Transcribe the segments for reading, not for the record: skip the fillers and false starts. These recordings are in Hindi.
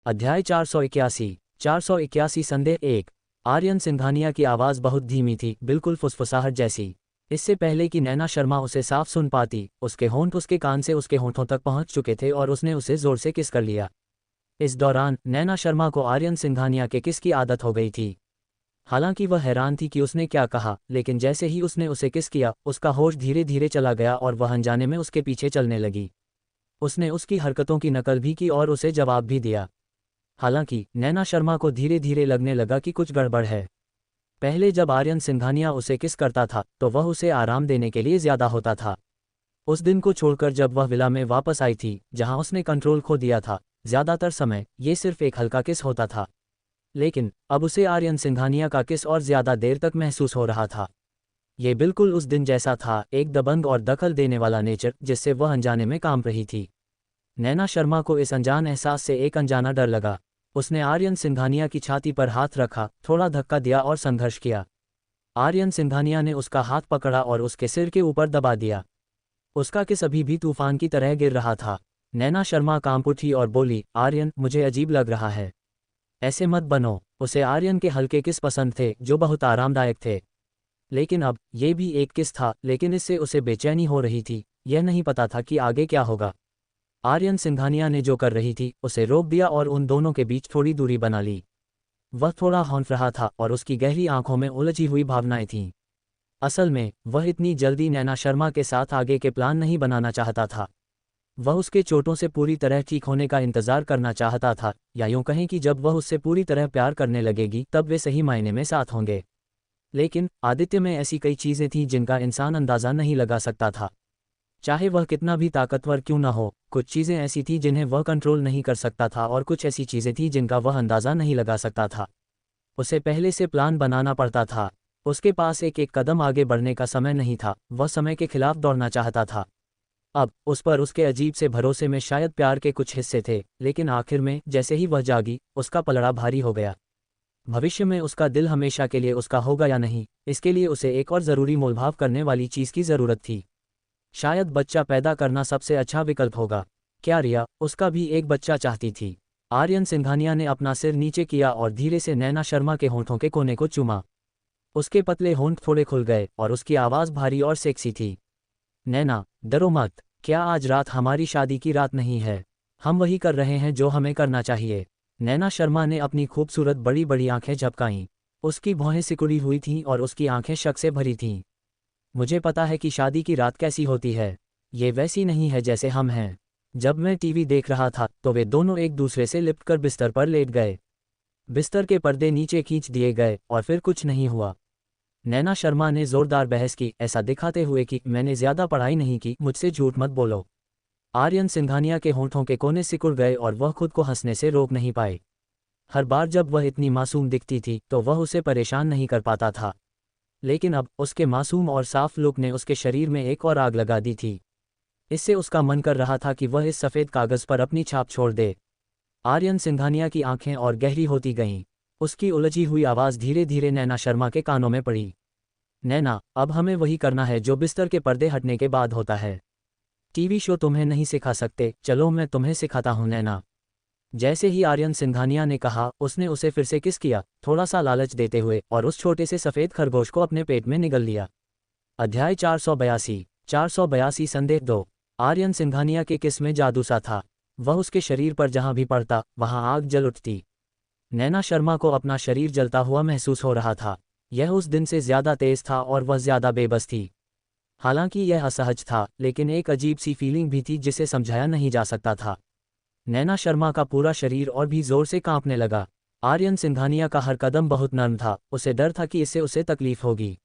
अध्याय 481 संदेह 1। आर्यन सिंघानिया की आवाज़ बहुत धीमी थी, बिल्कुल फुसफुसाहट जैसी। इससे पहले कि नैना शर्मा उसे साफ सुन पाती, उसके होंठ उसके कान से उसके होंठों तक पहुंच चुके थे और उसने उसे जोर से किस कर लिया। इस दौरान नैना शर्मा को आर्यन सिंघानिया के किस की आदत हो गई थी। हालांकि वह हैरान थी कि उसने क्या कहा, लेकिन जैसे ही उसने उसे किस किया, उसका होश धीरे धीरे चला गया और वह अनजाने में उसके पीछे चलने लगी। उसने उसकी हरकतों की नकल भी की और उसे जवाब भी दिया। हालांकि नैना शर्मा को धीरे धीरे लगने लगा कि कुछ गड़बड़ है। पहले जब आर्यन सिंघानिया उसे किस करता था तो वह उसे आराम देने के लिए ज्यादा होता था। उस दिन को छोड़कर जब वह विला में वापस आई थी जहां उसने कंट्रोल खो दिया था, ज्यादातर समय ये सिर्फ एक हल्का किस होता था। लेकिन अब उसे आर्यन सिंघानिया का किस और ज्यादा देर तक महसूस हो रहा था। ये बिल्कुल उस दिन जैसा था, एक दबंग और दखल देने वाला नेचर जिससे वह अनजाने में काम रही थी। नैना शर्मा को इस अनजान एहसास से एक अनजाना डर लगा। उसने आर्यन सिंघानिया की छाती पर हाथ रखा, थोड़ा धक्का दिया और संघर्ष किया। आर्यन सिंघानिया ने उसका हाथ पकड़ा और उसके सिर के ऊपर दबा दिया। उसका किस अभी भी तूफान की तरह गिर रहा था। नैना शर्मा कांप उठी और बोली, आर्यन, मुझे अजीब लग रहा है। ऐसे मत बनो। उसे आर्यन के हल्के किस पसंद थे जो बहुत आरामदायक थे। लेकिन अब ये भी एक किस था, लेकिन इससे उसे बेचैनी हो रही थी। यह नहीं पता था कि आगे क्या होगा। आर्यन सिंघानिया ने जो कर रही थी उसे रोक दिया और उन दोनों के बीच थोड़ी दूरी बना ली। वह थोड़ा हौंफ रहा था और उसकी गहरी आंखों में उलझी हुई भावनाएं थीं। असल में वह इतनी जल्दी नैना शर्मा के साथ आगे के प्लान नहीं बनाना चाहता था। वह उसके चोटों से पूरी तरह ठीक होने का इंतजार करना चाहता था, या यूं कहें कि जब वह उससे पूरी तरह प्यार करने लगेगी तब वे सही मायने में साथ होंगे। लेकिन आदित्य में ऐसी कई चीजें थीं जिनका इंसान अंदाजा नहीं लगा सकता था। चाहे वह कितना भी ताकतवर क्यों न हो, कुछ चीज़ें ऐसी थीं जिन्हें वह कंट्रोल नहीं कर सकता था और कुछ ऐसी चीज़ें थीं जिनका वह अंदाज़ा नहीं लगा सकता था। उसे पहले से प्लान बनाना पड़ता था। उसके पास एक एक कदम आगे बढ़ने का समय नहीं था, वह समय के खिलाफ दौड़ना चाहता था। अब उस पर उसके अजीब से भरोसे में शायद प्यार के कुछ हिस्से थे, लेकिन आखिर में जैसे ही वह जागी, उसका पलड़ा भारी हो गया। भविष्य में उसका दिल हमेशा के लिए उसका होगा या नहीं, इसके लिए उसे एक और ज़रूरी मोलभाव करने वाली चीज़ की ज़रूरत थी। शायद बच्चा पैदा करना सबसे अच्छा विकल्प होगा। क्या रिया उसका भी एक बच्चा चाहती थी? आर्यन सिंघानिया ने अपना सिर नीचे किया और धीरे से नैना शर्मा के होंठों के कोने को चूमा। उसके पतले होंठ थोड़े खुल गए और उसकी आवाज़ भारी और सेक्सी थी। नैना, डरो मत। क्या आज रात हमारी शादी की रात नहीं है? हम वही कर रहे हैं जो हमें करना चाहिए। नैना शर्मा ने अपनी खूबसूरत बड़ी बड़ी आंखें झपकाईं। उसकी भौहें सिकुड़ी हुई थीं और उसकी आंखें शक से भरी थीं। मुझे पता है कि शादी की रात कैसी होती है। ये वैसी नहीं है जैसे हम हैं। जब मैं टीवी देख रहा था तो वे दोनों एक दूसरे से लिपटकर बिस्तर पर लेट गए। बिस्तर के पर्दे नीचे खींच दिए गए और फिर कुछ नहीं हुआ। नैना शर्मा ने जोरदार बहस की, ऐसा दिखाते हुए कि मैंने ज्यादा पढ़ाई नहीं की, मुझसे झूठ मत बोलो। आर्यन सिंघानिया के होंठों के कोने सिकुड़ गए और वह खुद को हंसने से रोक नहीं पाए। हर बार जब वह इतनी मासूम दिखती थी तो वह उसे परेशान नहीं कर पाता था, लेकिन अब उसके मासूम और साफ लुक ने उसके शरीर में एक और आग लगा दी थी। इससे उसका मन कर रहा था कि वह इस सफ़ेद कागज़ पर अपनी छाप छोड़ दे। आर्यन सिंघानिया की आंखें और गहरी होती गईं। उसकी उलझी हुई आवाज़ धीरे धीरे नैना शर्मा के कानों में पड़ी। नैना, अब हमें वही करना है जो बिस्तर के पर्दे हटने के बाद होता है। टीवी शो तुम्हें नहीं सिखा सकते, चलो मैं तुम्हें सिखाता हूँ नैना। जैसे ही आर्यन सिंघानिया ने कहा, उसने उसे फिर से किस किया, थोड़ा सा लालच देते हुए, और उस छोटे से सफ़ेद खरगोश को अपने पेट में निगल लिया। अध्याय 482 संदेह 2। आर्यन सिंघानिया के किस में जादू सा था। वह उसके शरीर पर जहां भी पड़ता वहां आग जल उठती। नैना शर्मा को अपना शरीर जलता हुआ महसूस हो रहा था। यह उस दिन से ज्यादा तेज था और वह ज्यादा बेबस थी। हालांकि यह असहज था, लेकिन एक अजीब सी फीलिंग भी थी जिसे समझाया नहीं जा सकता था। नैना शर्मा का पूरा शरीर और भी जोर से कांपने लगा। आर्यन सिंघानिया का हर कदम बहुत नर्म था, उसे डर था कि इससे उसे तकलीफ होगी।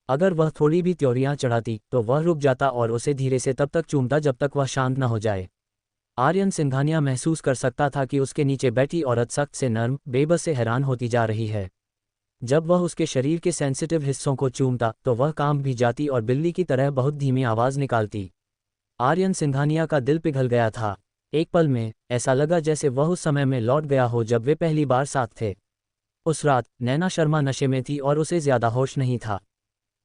अगर वह थोड़ी भी त्योरियां चढ़ाती तो वह रुक जाता और उसे धीरे से तब तक चूमता जब तक वह शांत न हो जाए। आर्यन सिंघानिया महसूस कर सकता था कि उसके नीचे बैठी औरत सख्त से नर्म, बेबस से हैरान होती जा रही है। जब वह उसके शरीर के सेंसिटिव हिस्सों को चूमता तो वह कांप भी जाती और बिल्ली की तरह बहुत धीमी आवाज़ निकालती। आर्यन सिंघानिया का दिल पिघल गया था। एक पल में ऐसा लगा जैसे वह उस समय में लौट गया हो जब वे पहली बार साथ थे। उस रात नैना शर्मा नशे में थी और उसे ज्यादा होश नहीं था।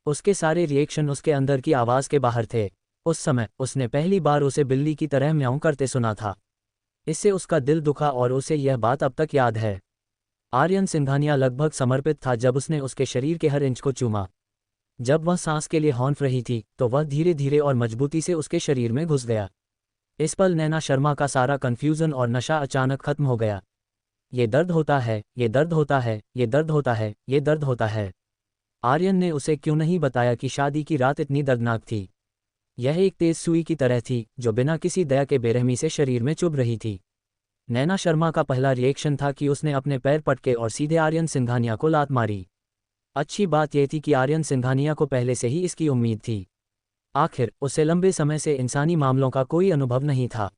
उसके सारे रिएक्शन उसके अंदर की आवाज़ के बाहर थे। उस समय उसने पहली बार उसे बिल्ली की तरह म्याऊं करते सुना था। इससे उसका दिल दुखा और उसे यह बात अब तक याद है। आर्यन सिंघानिया लगभग समर्पित था जब उसने उसके शरीर के हर इंच को चूमा। जब वह सांस के लिए हौंफ रही थी तो वह धीरे धीरे और मजबूती से उसके शरीर में घुस गया। इस पल नैना शर्मा का सारा कन्फ्यूजन और नशा अचानक खत्म हो गया। ये दर्द होता है, ये दर्द होता है, ये दर्द होता है, ये दर्द होता है। आर्यन ने उसे क्यों नहीं बताया कि शादी की रात इतनी दर्दनाक थी। यह एक तेज सुई की तरह थी जो बिना किसी दया के बेरहमी से शरीर में चुभ रही थी। नैना शर्मा का पहला रिएक्शन था कि उसने अपने पैर पटके और सीधे आर्यन सिंघानिया को लात मारी। अच्छी बात यह थी कि आर्यन सिंघानिया को पहले से ही इसकी उम्मीद थी। आखिर उसे लंबे समय से इंसानी मामलों का कोई अनुभव नहीं था।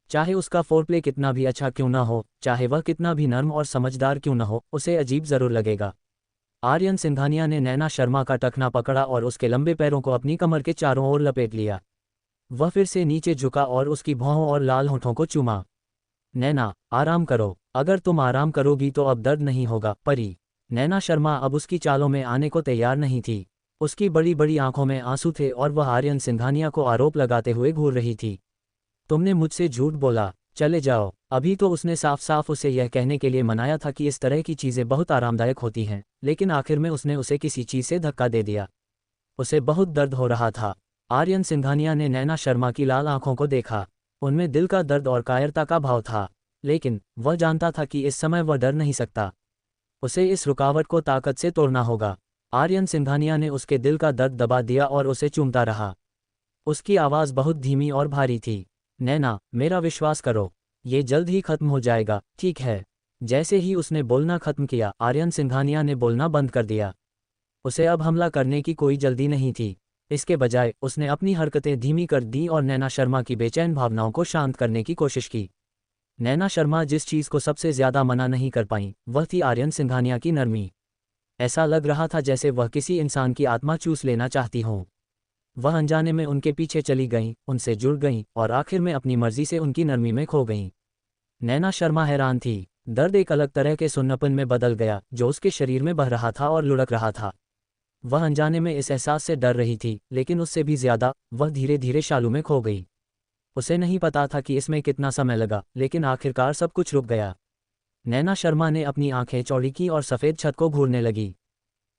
चाहे उसका फोरप्ले कितना भी अच्छा क्यों न हो, चाहे वह कितना भी नर्म और समझदार क्यों न हो, उसे अजीब जरूर लगेगा। आर्यन सिंघानिया ने नैना शर्मा का टखना पकड़ा और उसके लंबे पैरों को अपनी कमर के चारों ओर लपेट लिया। वह फिर से नीचे झुका और उसकी भौहों और लाल होठों को चूमा। नैना, आराम करो, अगर तुम आराम करोगी तो अब दर्द नहीं होगा, परी। नैना शर्मा अब उसकी चालों में आने को तैयार नहीं थी। उसकी बड़ी बड़ी आंखों में आंसू थे और वह आर्यन सिंघानिया को आरोप लगाते हुए घूर रही थी। तुमने मुझसे झूठ बोला, चले जाओ। अभी तो उसने साफ साफ उसे यह कहने के लिए मनाया था कि इस तरह की चीज़ें बहुत आरामदायक होती हैं, लेकिन आखिर में उसने उसे किसी चीज़ से धक्का दे दिया। उसे बहुत दर्द हो रहा था। आर्यन सिंघानिया ने नैना शर्मा की लाल आंखों को देखा। उनमें दिल का दर्द और कायरता का भाव था, लेकिन वह जानता था कि इस समय वह डर नहीं सकता। उसे इस रुकावट को ताकत से तोड़ना होगा। आर्यन सिंघानिया ने उसके दिल का दर्द दबा दिया और उसे चूमता रहा। उसकी आवाज़ बहुत धीमी और भारी थी। नैना, मेरा विश्वास करो, ये जल्द ही खत्म हो जाएगा, ठीक है। जैसे ही उसने बोलना खत्म किया, आर्यन सिंघानिया ने बोलना बंद कर दिया। उसे अब हमला करने की कोई जल्दी नहीं थी। इसके बजाय उसने अपनी हरकतें धीमी कर दी और नैना शर्मा की बेचैन भावनाओं को शांत करने की कोशिश की। नैना शर्मा जिस चीज़ को सबसे ज़्यादा मना नहीं कर पाई वह थी आर्यन सिंघानिया की नरमी। ऐसा लग रहा था जैसे वह किसी इंसान की आत्मा चूस लेना चाहती हों। वह अनजाने में उनके पीछे चली गईं, उनसे जुड़ गईं और आखिर में अपनी मर्जी से उनकी नरमी में खो गईं। नैना शर्मा हैरान थी। दर्द एक अलग तरह के सुन्नपन में बदल गया जो उसके शरीर में बह रहा था और लुढ़क रहा था। वह अनजाने में इस एहसास से डर रही थी, लेकिन उससे भी ज़्यादा वह धीरे धीरे शालू में खो गई। उसे नहीं पता था कि इसमें कितना समय लगा, लेकिन आखिरकार सब कुछ रुक गया। नैना शर्मा ने अपनी आंखें चौड़ी की और सफ़ेद छत को घूरने लगी।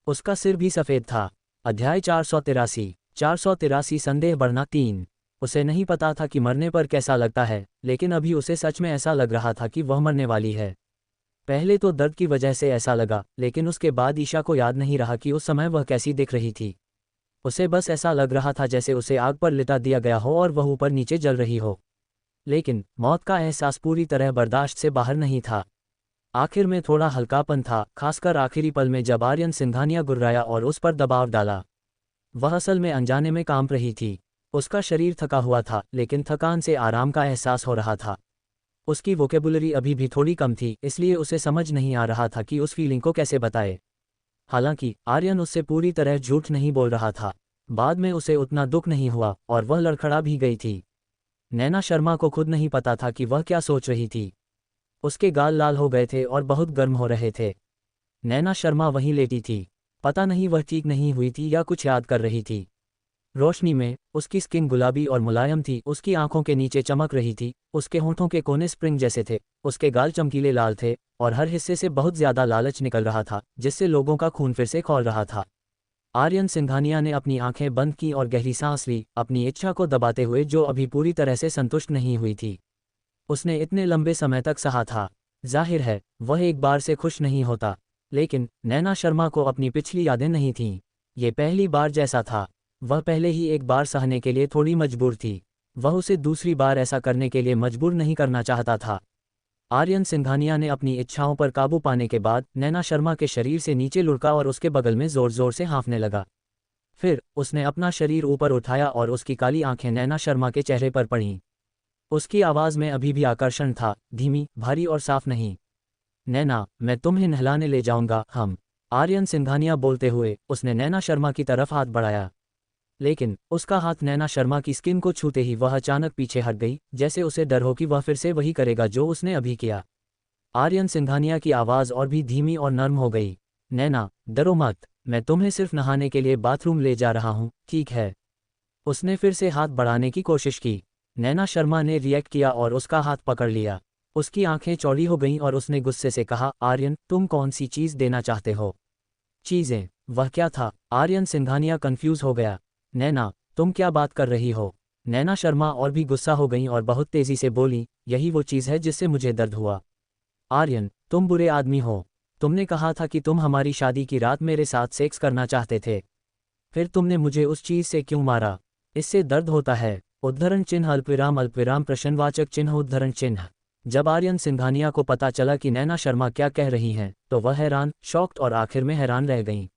उसका सिर भी सफ़ेद था। अध्याय 483 संदेह बढ़ना 3। उसे नहीं पता था कि मरने पर कैसा लगता है, लेकिन अभी उसे सच में ऐसा लग रहा था कि वह मरने वाली है। पहले तो दर्द की वजह से ऐसा लगा, लेकिन उसके बाद ईशा को याद नहीं रहा कि उस समय वह कैसी दिख रही थी। उसे बस ऐसा लग रहा था जैसे उसे आग पर लिटा दिया गया हो और वह ऊपर नीचे जल रही हो। लेकिन मौत का एहसास पूरी तरह बर्दाश्त से बाहर नहीं था। आखिर में थोड़ा हल्कापन था, खासकर आखिरी पल में जब आर्यन सिंघानिया गुर्राया और उस पर दबाव डाला। वह असल में अनजाने में कांप रही थी। उसका शरीर थका हुआ था, लेकिन थकान से आराम का एहसास हो रहा था। उसकी वोकेबुलरी अभी भी थोड़ी कम थी, इसलिए उसे समझ नहीं आ रहा था कि उस फीलिंग को कैसे बताए। हालांकि आर्यन उससे पूरी तरह झूठ नहीं बोल रहा था। बाद में उसे उतना दुख नहीं हुआ और वह लड़खड़ा भी गई थी। नैना शर्मा को खुद नहीं पता था कि वह क्या सोच रही थी। उसके गाल लाल हो गए थे और बहुत गर्म हो रहे थे। नैना शर्मा वहीं लेटी थी। पता नहीं वह ठीक नहीं हुई थी या कुछ याद कर रही थी। रोशनी में उसकी स्किन गुलाबी और मुलायम थी, उसकी आंखों के नीचे चमक रही थी, उसके होंठों के कोने स्प्रिंग जैसे थे, उसके गाल चमकीले लाल थे और हर हिस्से से बहुत ज्यादा लालच निकल रहा था, जिससे लोगों का खून फिर से खौल रहा था। आर्यन सिंघानिया ने अपनी आंखें बंद की और गहरी सांस ली, अपनी इच्छा को दबाते हुए जो अभी पूरी तरह से संतुष्ट नहीं हुई थी। उसने इतने लंबे समय तक सहा था। जाहिर है वह एक बार से खुश नहीं होता, लेकिन नैना शर्मा को अपनी पिछली यादें नहीं थीं। ये पहली बार जैसा था। वह पहले ही एक बार सहने के लिए थोड़ी मजबूर थी। वह उसे दूसरी बार ऐसा करने के लिए मजबूर नहीं करना चाहता था। आर्यन सिंघानिया ने अपनी इच्छाओं पर काबू पाने के बाद नैना शर्मा के शरीर से नीचे लुढ़का और उसके बगल में जोर जोर से हाँफने लगा। फिर उसने अपना शरीर ऊपर उठाया और उसकी काली आंखें नैना शर्मा के चेहरे पर पड़ीं। उसकी आवाज़ में अभी भी आकर्षण था, धीमी, भारी और साफ नहीं। नैना, मैं तुम्हें नहलाने ले जाऊंगा। हम आर्यन सिंघानिया बोलते हुए उसने नैना शर्मा की तरफ हाथ बढ़ाया, लेकिन उसका हाथ नैना शर्मा की स्किन को छूते ही वह अचानक पीछे हट गई, जैसे उसे डर हो कि वह फिर से वही करेगा जो उसने अभी किया। आर्यन सिंघानिया की आवाज़ और भी धीमी और नर्म हो गई। नैना, डरो मत, मैं तुम्हें सिर्फ नहाने के लिए बाथरूम ले जा रहा हूँ, ठीक है। उसने फिर से हाथ बढ़ाने की कोशिश की। नैना शर्मा ने रिएक्ट किया और उसका हाथ पकड़ लिया। उसकी आंखें चौड़ी हो गईं और उसने गुस्से से कहा, आर्यन, तुम कौन सी चीज़ देना चाहते हो? चीज़ें? वह क्या था? आर्यन सिंघानिया कंफ्यूज हो गया। नैना, तुम क्या बात कर रही हो? नैना शर्मा और भी गुस्सा हो गईं और बहुत तेज़ी से बोली, यही वो चीज़ है जिससे मुझे दर्द हुआ। आर्यन, तुम बुरे आदमी हो। तुमने कहा था कि तुम हमारी शादी की रात मेरे साथ सेक्स करना चाहते थे। फिर तुमने मुझे उस चीज़ से क्यों मारा? इससे दर्द होता है। उद्धरण चिन्ह अल्पविराम प्रश्नवाचक चिन्ह उद्धरण चिन्ह। जब आर्यन सिंघानिया को पता चला कि नैना शर्मा क्या कह रही हैं, तो वह हैरान, शॉक्ड और आखिर में हैरान रह गईं।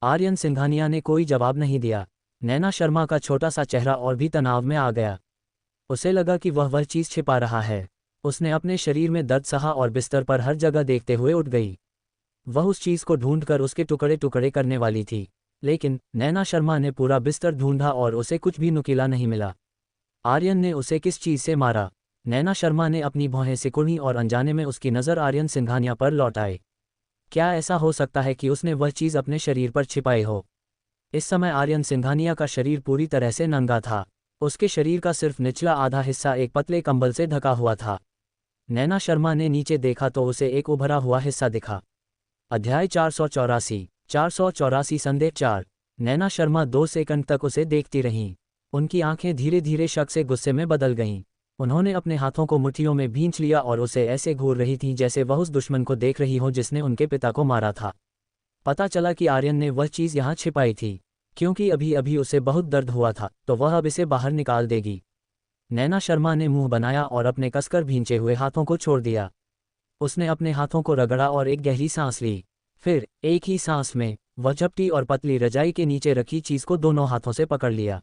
आर्यन सिंघानिया ने कोई जवाब नहीं दिया। नैना शर्मा का छोटा सा चेहरा और भी तनाव में आ गया। उसे लगा कि वह चीज़ छिपा रहा है। उसने अपने शरीर में दर्द सहा और बिस्तर पर हर जगह देखते हुए उठ गई। वह उस चीज़ को ढूंढकर उसके टुकड़े टुकड़े करने वाली थी, लेकिन नैना शर्मा ने पूरा बिस्तर ढूंढा और उसे कुछ भी नुकीला नहीं मिला। आर्यन ने उसे किस चीज़ से मारा? नैना शर्मा ने अपनी भौहें सिकुड़ी और अनजाने में उसकी नज़र आर्यन सिंघानिया पर लौट आई। क्या ऐसा हो सकता है कि उसने वह चीज़ अपने शरीर पर छिपाई हो? इस समय आर्यन सिंघानिया का शरीर पूरी तरह से नंगा था। उसके शरीर का सिर्फ निचला आधा हिस्सा एक पतले कंबल से ढका हुआ था। नैना शर्मा ने नीचे देखा तो उसे एक उभरा हुआ हिस्सा दिखा। अध्याय 484 संदेह 4। नैना शर्मा 2 सेकंड तक उसे देखती रहीं। उनकी आंखें धीरे धीरे शक से गुस्से में बदल गईं। उन्होंने अपने हाथों को मुट्ठियों में भींच लिया और उसे ऐसे घूर रही थीं जैसे वह उस दुश्मन को देख रही हो जिसने उनके पिता को मारा था। पता चला कि आर्यन ने वह चीज़ यहाँ छिपाई थी। क्योंकि अभी अभी उसे बहुत दर्द हुआ था, तो वह अब इसे बाहर निकाल देगी। नैना शर्मा ने मुंह बनाया और अपने कसकर भींचे हुए हाथों को छोड़ दिया। उसने अपने हाथों को रगड़ा और एक गहरी सांस ली। फिर एक ही सांस में वह झपटी और पतली रजाई के नीचे रखी चीज़ को दोनों हाथों से पकड़ लिया।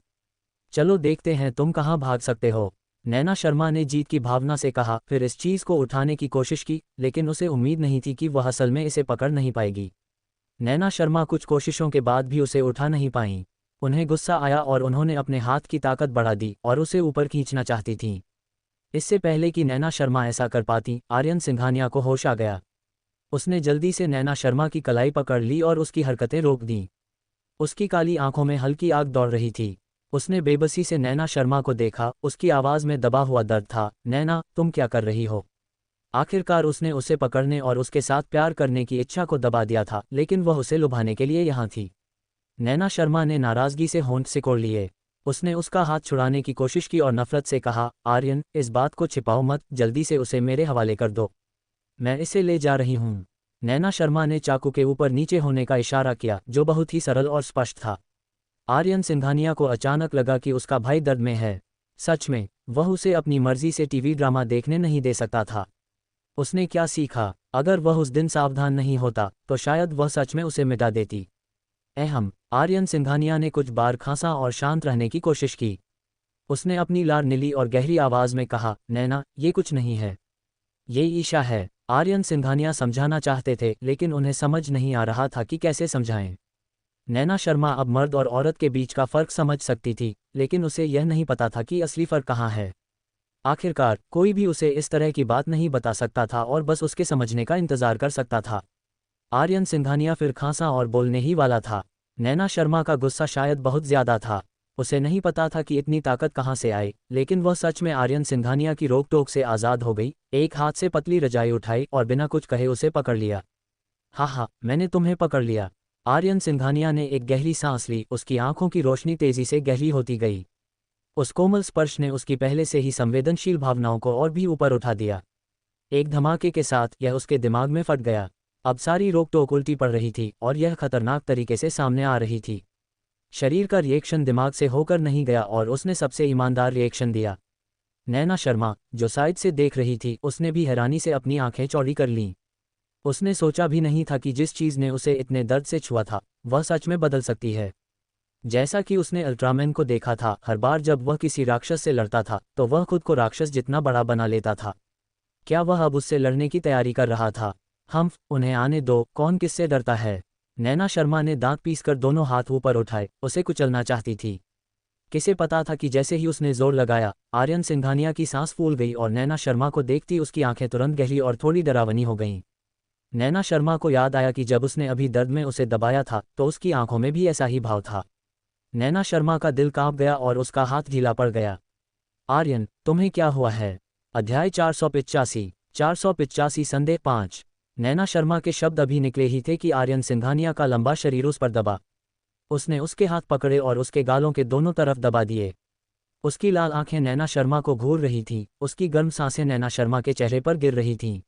चलो देखते हैं तुम कहाँ भाग सकते हो, नैना शर्मा ने जीत की भावना से कहा। फिर इस चीज़ को उठाने की कोशिश की, लेकिन उसे उम्मीद नहीं थी कि वह असल में इसे पकड़ नहीं पाएगी। नैना शर्मा कुछ कोशिशों के बाद भी उसे उठा नहीं पाईं। उन्हें गुस्सा आया और उन्होंने अपने हाथ की ताकत बढ़ा दी और उसे ऊपर खींचना चाहती थीं। इससे पहले कि नैना शर्मा ऐसा कर पाती, आर्यन सिंघानिया को होश आ गया। उसने जल्दी से नैना शर्मा की कलाई पकड़ ली और उसकी हरकतें रोक दीं। उसकी काली आंखों में हल्की आग दौड़ रही थी। उसने बेबसी से नैना शर्मा को देखा। उसकी आवाज़ में दबा हुआ दर्द था। नैना, तुम क्या कर रही हो? आखिरकार उसने उसे पकड़ने और उसके साथ प्यार करने की इच्छा को दबा दिया था, लेकिन वह उसे लुभाने के लिए यहाँ थी। नैना शर्मा ने नाराज़गी से होंठ सिकोड़ लिए। उसने उसका हाथ छुड़ाने की कोशिश की और नफरत से कहा, आर्यन, इस बात को छिपाओ मत, जल्दी से उसे मेरे हवाले कर दो। मैं इसे ले जा रही हूँ। नैना शर्मा ने चाकू के ऊपर नीचे होने का इशारा किया, जो बहुत ही सरल और स्पष्ट था। आर्यन सिंघानिया को अचानक लगा कि उसका भाई दर्द में है। सच में, वह उसे अपनी मर्जी से टीवी ड्रामा देखने नहीं दे सकता था। उसने क्या सीखा? अगर वह उस दिन सावधान नहीं होता, तो शायद वह सच में उसे मिटा देती। अहम। आर्यन सिंघानिया ने कुछ बार खांसा और शांत रहने की कोशिश की। उसने अपनी लार नीली और गहरी आवाज़ में कहा, नैना, ये कुछ नहीं है। ये ईशा है। आर्यन सिंघानिया समझाना चाहते थे, लेकिन उन्हें समझ नहीं आ रहा था कि कैसे समझाएं। नैना शर्मा अब मर्द और औरत के बीच का फ़र्क समझ सकती थी, लेकिन उसे यह नहीं पता था कि असली फ़र्क कहाँ है। आखिरकार कोई भी उसे इस तरह की बात नहीं बता सकता था और बस उसके समझने का इंतज़ार कर सकता था। आर्यन सिंघानिया फिर खांसा और बोलने ही वाला था। नैना शर्मा का गुस्सा शायद बहुत ज़्यादा था। उसे नहीं पता था कि इतनी ताकत कहाँ से आई, लेकिन वह सच में आर्यन सिंघानिया की रोक टोक से आज़ाद हो गई। एक हाथ से पतली रजाई उठाई और बिना कुछ कहे उसे पकड़ लिया। हाँ, मैंने तुम्हें पकड़ लिया। आर्यन सिंघानिया ने एक गहरी सांस ली। उसकी आंखों की रोशनी तेजी से गहरी होती गई। उस कोमल स्पर्श ने उसकी पहले से ही संवेदनशील भावनाओं को और भी ऊपर उठा दिया। एक धमाके के साथ यह उसके दिमाग में फट गया। अब सारी रोक टोक उल्टी पड़ रही थी और यह खतरनाक तरीके से सामने आ रही थी। शरीर का रिएक्शन दिमाग से होकर नहीं गया और उसने सबसे ईमानदार रिएक्शन दिया। नैना शर्मा, जो साइड से देख रही थी, उसने भी हैरानी से अपनी आंखें चौड़ी कर लीं। उसने सोचा भी नहीं था कि जिस चीज़ ने उसे इतने दर्द से छुआ था, वह सच में बदल सकती है। जैसा कि उसने अल्ट्रामैन को देखा था, हर बार जब वह किसी राक्षस से लड़ता था, तो वह खुद को राक्षस जितना बड़ा बना लेता था। क्या वह अब उससे लड़ने की तैयारी कर रहा था? उन्हें आने दो, कौन किससे डरता है? नैना शर्मा ने दांत पीसकर दोनों हाथ ऊपर उठाए, उसे कुचलना चाहती थी। किसे पता था कि जैसे ही उसने जोर लगाया, आर्यन सिंघानिया की सांस फूल गई और नैना शर्मा को देखती उसकी आंखें तुरंत गहरी और थोड़ी डरावनी हो गईं। नैना शर्मा को याद आया कि जब उसने अभी दर्द में उसे दबाया था, तो उसकी आंखों में भी ऐसा ही भाव था। नैना शर्मा का दिल कांप गया और उसका हाथ ढीला पड़ गया। आर्यन, तुम्हें क्या हुआ है? अध्याय 485 संदेह 5। नैना शर्मा के शब्द अभी निकले ही थे कि आर्यन सिंघानिया का लंबा शरीर उस पर दबा। उसने उसके हाथ पकड़े और उसके गालों के दोनों तरफ दबा दिए। उसकी लाल आंखें नैना शर्मा को घूर रही थीं, उसकी गर्म सांसें नैना शर्मा के चेहरे पर गिर रही थीं।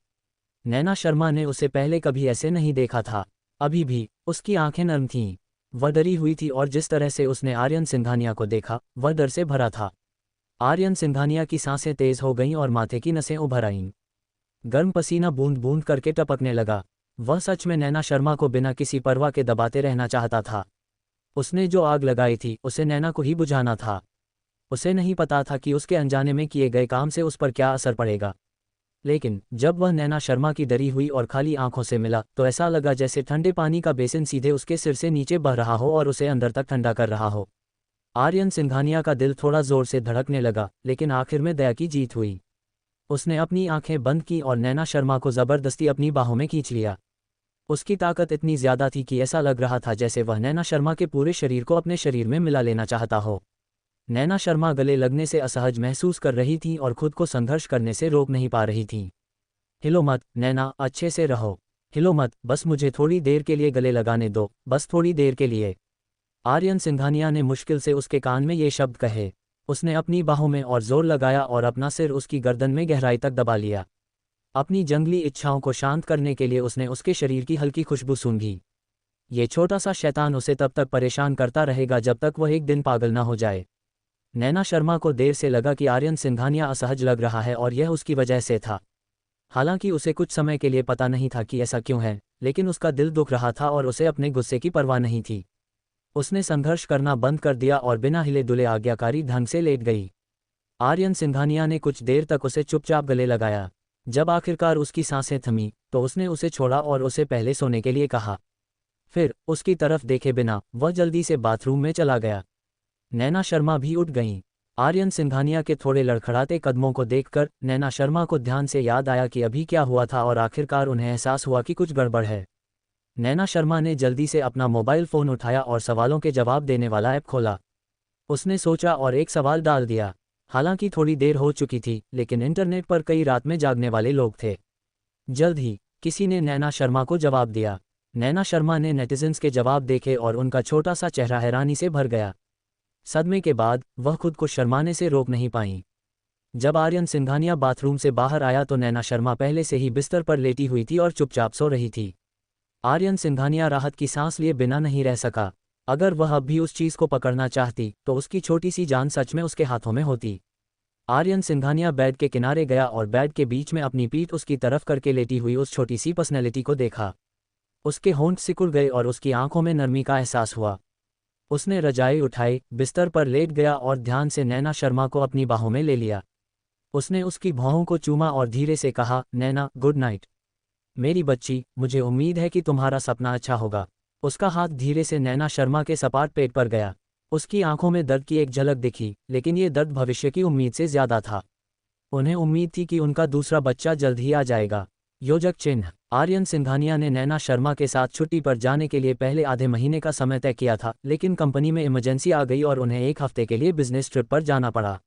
नैना शर्मा ने उसे पहले कभी ऐसे नहीं देखा था। अभी भी उसकी आंखें नर्म थीं। वह डरी हुई थी और जिस तरह से उसने आर्यन सिंघानिया को देखा वह डर से भरा था। आर्यन सिंघानिया की सांसें तेज हो गईं और माथे की नसें उभर आईं। गर्म पसीना बूंद बूंद करके टपकने लगा। वह सच में नैना शर्मा को बिना किसी परवाह के दबाते रहना चाहता था। उसने जो आग लगाई थी उसे नैना को ही बुझाना था। उसे नहीं पता था कि उसके अनजाने में किए गए काम से उस पर क्या असर पड़ेगा। लेकिन जब वह नैना शर्मा की डरी हुई और खाली आंखों से मिला तो ऐसा लगा जैसे ठंडे पानी का बेसिन सीधे उसके सिर से नीचे बह रहा हो और उसे अंदर तक ठंडा कर रहा हो। आर्यन सिंघानिया का दिल थोड़ा जोर से धड़कने लगा, लेकिन आखिर में दया की जीत हुई। उसने अपनी आंखें बंद की और नैना शर्मा को जबरदस्ती अपनी बाहों में खींच लिया। उसकी ताकत इतनी ज्यादा थी कि ऐसा लग रहा था जैसे वह नैना शर्मा के पूरे शरीर को अपने शरीर में मिला लेना चाहता हो। नैना शर्मा गले लगने से असहज महसूस कर रही थी और खुद को संघर्ष करने से रोक नहीं पा रही थी। हिलो मत नैना, अच्छे से रहो। हिलो मत, बस मुझे थोड़ी देर के लिए गले लगाने दो, बस थोड़ी देर के लिए। आर्यन सिंघानिया ने मुश्किल से उसके कान में ये शब्द कहे। उसने अपनी बाहों में और जोर लगाया और अपना सिर उसकी गर्दन में गहराई तक दबा लिया। अपनी जंगली इच्छाओं को शांत करने के लिए उसने उसके शरीर की हल्की खुशबू सूंघी। ये छोटा सा शैतान उसे तब तक परेशान करता रहेगा जब तक वह एक दिन पागल न हो जाए। नैना शर्मा को देर से लगा कि आर्यन सिंघानिया असहज लग रहा है और यह उसकी वजह से था। हालांकि उसे कुछ समय के लिए पता नहीं था कि ऐसा क्यों है, लेकिन उसका दिल दुख रहा था और उसे अपने गुस्से की परवाह नहीं थी। उसने संघर्ष करना बंद कर दिया और बिना हिले डुले आज्ञाकारी ढंग से लेट गई। आर्यन सिंघानिया ने कुछ देर तक उसे चुपचाप गले लगाया। जब आखिरकार उसकी सांसें थमी तो उसने उसे छोड़ा और उसे पहले सोने के लिए कहा। फिर उसकी तरफ देखे बिना वह जल्दी से बाथरूम में चला गया। नैना शर्मा भी उठ गईं। आर्यन सिंघानिया के थोड़े लड़खड़ाते कदमों को देखकर नैना शर्मा को ध्यान से याद आया कि अभी क्या हुआ था और आखिरकार उन्हें एहसास हुआ कि कुछ गड़बड़ है। नैना शर्मा ने जल्दी से अपना मोबाइल फ़ोन उठाया और सवालों के जवाब देने वाला ऐप खोला। उसने सोचा और एक सवाल डाल दिया। हालांकि थोड़ी देर हो चुकी थी, लेकिन इंटरनेट पर कई रात में जागने वाले लोग थे। जल्द ही किसी ने नैना शर्मा को जवाब दिया। नैना शर्मा ने नेटिजन्स के जवाब देखे और उनका छोटा सा चेहरा हैरानी से भर गया। सदमे के बाद वह खुद को शर्माने से रोक नहीं पाईं। जब आर्यन सिंघानिया बाथरूम से बाहर आया तो नैना शर्मा पहले से ही बिस्तर पर लेटी हुई थी और चुपचाप सो रही थी। आर्यन सिंघानिया राहत की सांस लिए बिना नहीं रह सका। अगर वह अब भी उस चीज को पकड़ना चाहती तो उसकी छोटी सी जान सच में उसके हाथों में होती। आर्यन सिंघानिया बेड के किनारे गया और बेड के बीच में अपनी पीठ उसकी तरफ करके लेटी हुई उस छोटी सी पर्सनैलिटी को देखा। उसके होंठ सिकुड़ गए और उसकी आंखों में नरमी का एहसास हुआ। उसने रजाई उठाई, बिस्तर पर लेट गया और ध्यान से नैना शर्मा को अपनी बाहों में ले लिया। उसने उसकी भौहों को चूमा और धीरे से कहा, नैना, गुड नाइट मेरी बच्ची, मुझे उम्मीद है कि तुम्हारा सपना अच्छा होगा। उसका हाथ धीरे से नैना शर्मा के सपाट पेट पर गया। उसकी आंखों में दर्द की एक झलक दिखी, लेकिन ये दर्द भविष्य की उम्मीद से ज्यादा था। उन्हें उम्मीद थी कि उनका दूसरा बच्चा जल्द ही आ जाएगा। योजक चिन्ह। आर्यन सिंघानिया ने नैना शर्मा के साथ छुट्टी पर जाने के लिए पहले आधे महीने का समय तय किया था, लेकिन कंपनी में इमरजेंसी आ गई और उन्हें एक हफ्ते के लिए बिजनेस ट्रिप पर जाना पड़ा।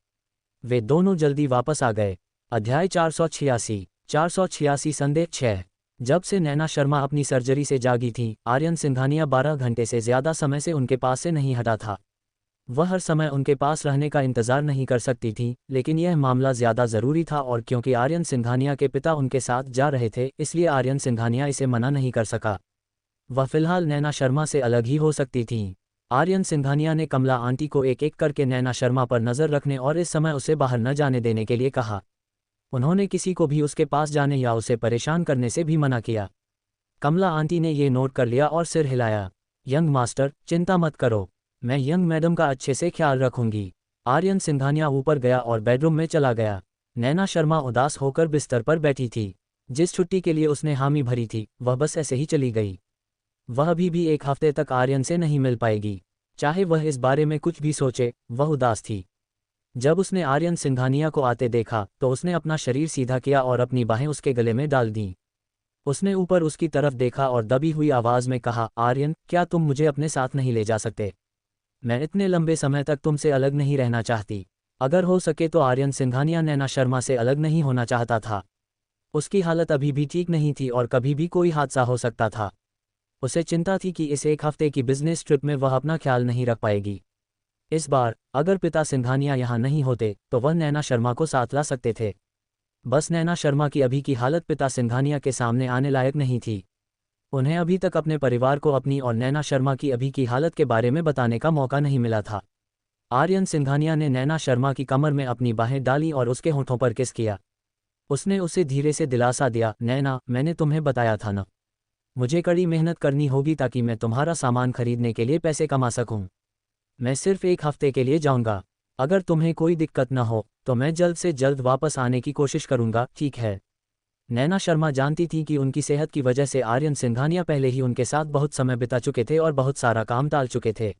वे दोनों जल्दी वापस आ गए। अध्याय 486 संदेह 6। जब से नैना शर्मा अपनी सर्जरी से जागी थी, आर्यन सिंघानिया 12 घंटे से ज्यादा समय से उनके पास से नहीं हटा था। वह हर समय उनके पास रहने का इंतजार नहीं कर सकती थी, लेकिन यह मामला ज्यादा जरूरी था और क्योंकि आर्यन सिंघानिया के पिता उनके साथ जा रहे थे, इसलिए आर्यन सिंघानिया इसे मना नहीं कर सका। वह फिलहाल नैना शर्मा से अलग ही हो सकती थीं। आर्यन सिंघानिया ने कमला आंटी को एक एक करके नैना शर्मा पर नजर रखने और इस समय उसे बाहर न जाने देने के लिए कहा। उन्होंने किसी को भी उसके पास जाने या उसे परेशान करने से भी मना किया। कमला आंटी ने ये नोट कर लिया और सिर हिलाया। यंग मास्टर, चिंता मत करो, मैं यंग मैडम का अच्छे से ख्याल रखूंगी। आर्यन सिंघानिया ऊपर गया और बेडरूम में चला गया। नैना शर्मा उदास होकर बिस्तर पर बैठी थी। जिस छुट्टी के लिए उसने हामी भरी थी वह बस ऐसे ही चली गई। वह अभी भी एक हफ्ते तक आर्यन से नहीं मिल पाएगी। चाहे वह इस बारे में कुछ भी सोचे, वह उदास थी। जब उसने आर्यन सिंघानिया को आते देखा तो उसने अपना शरीर सीधा किया और अपनी बाहें उसके गले में डाल दीं। उसने ऊपर उसकी तरफ देखा और दबी हुई आवाज में कहा, आर्यन, क्या तुम मुझे अपने साथ नहीं ले जा सकते? मैं इतने लंबे समय तक तुमसे अलग नहीं रहना चाहती। अगर हो सके तो आर्यन सिंघानिया नैना शर्मा से अलग नहीं होना चाहता था। उसकी हालत अभी भी ठीक नहीं थी और कभी भी कोई हादसा हो सकता था। उसे चिंता थी कि इस एक हफ्ते की बिजनेस ट्रिप में वह अपना ख्याल नहीं रख पाएगी। इस बार अगर पिता सिंघानिया यहाँ नहीं होते तो वह नैना शर्मा को साथ ला सकते थे। बस नैना शर्मा की अभी की हालत पिता सिंघानिया के सामने आने लायक नहीं थी। उन्हें अभी तक अपने परिवार को अपनी और नैना शर्मा की अभी की हालत के बारे में बताने का मौका नहीं मिला था। आर्यन सिंघानिया ने नैना शर्मा की कमर में अपनी बाहें डाली और उसके होठों पर किस किया। उसने उसे धीरे से दिलासा दिया, नैना, मैंने तुम्हें बताया था ना, मुझे कड़ी मेहनत करनी होगी ताकि मैं तुम्हारा सामान खरीदने के लिए पैसे कमा सकूं। मैं सिर्फ एक हफ्ते के लिए जाऊंगा। अगर तुम्हें कोई दिक्कत न हो तो मैं जल्द से जल्द वापस आने की कोशिश करूंगा, ठीक है? नैना शर्मा जानती थी कि उनकी सेहत की वजह से आर्यन सिंघानिया पहले ही उनके साथ बहुत समय बिता चुके थे और बहुत सारा काम टाल चुके थे।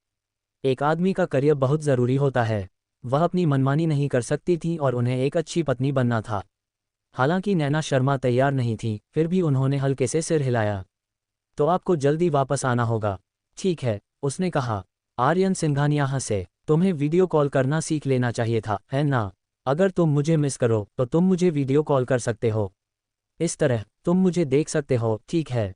एक आदमी का करियर बहुत ज़रूरी होता है। वह अपनी मनमानी नहीं कर सकती थी और उन्हें एक अच्छी पत्नी बनना था। हालांकि नैना शर्मा तैयार नहीं थी, फिर भी उन्होंने हल्के से सिर हिलाया। तो आपको जल्दी वापस आना होगा, ठीक है? उसने कहा। आर्यन सिंघानिया हंसे। तुम्हें वीडियो कॉल करना सीख लेना चाहिए था, है ना? अगर तुम मुझे मिस करो तो तुम मुझे वीडियो कॉल कर सकते हो। इस तरह तुम मुझे देख सकते हो, ठीक है?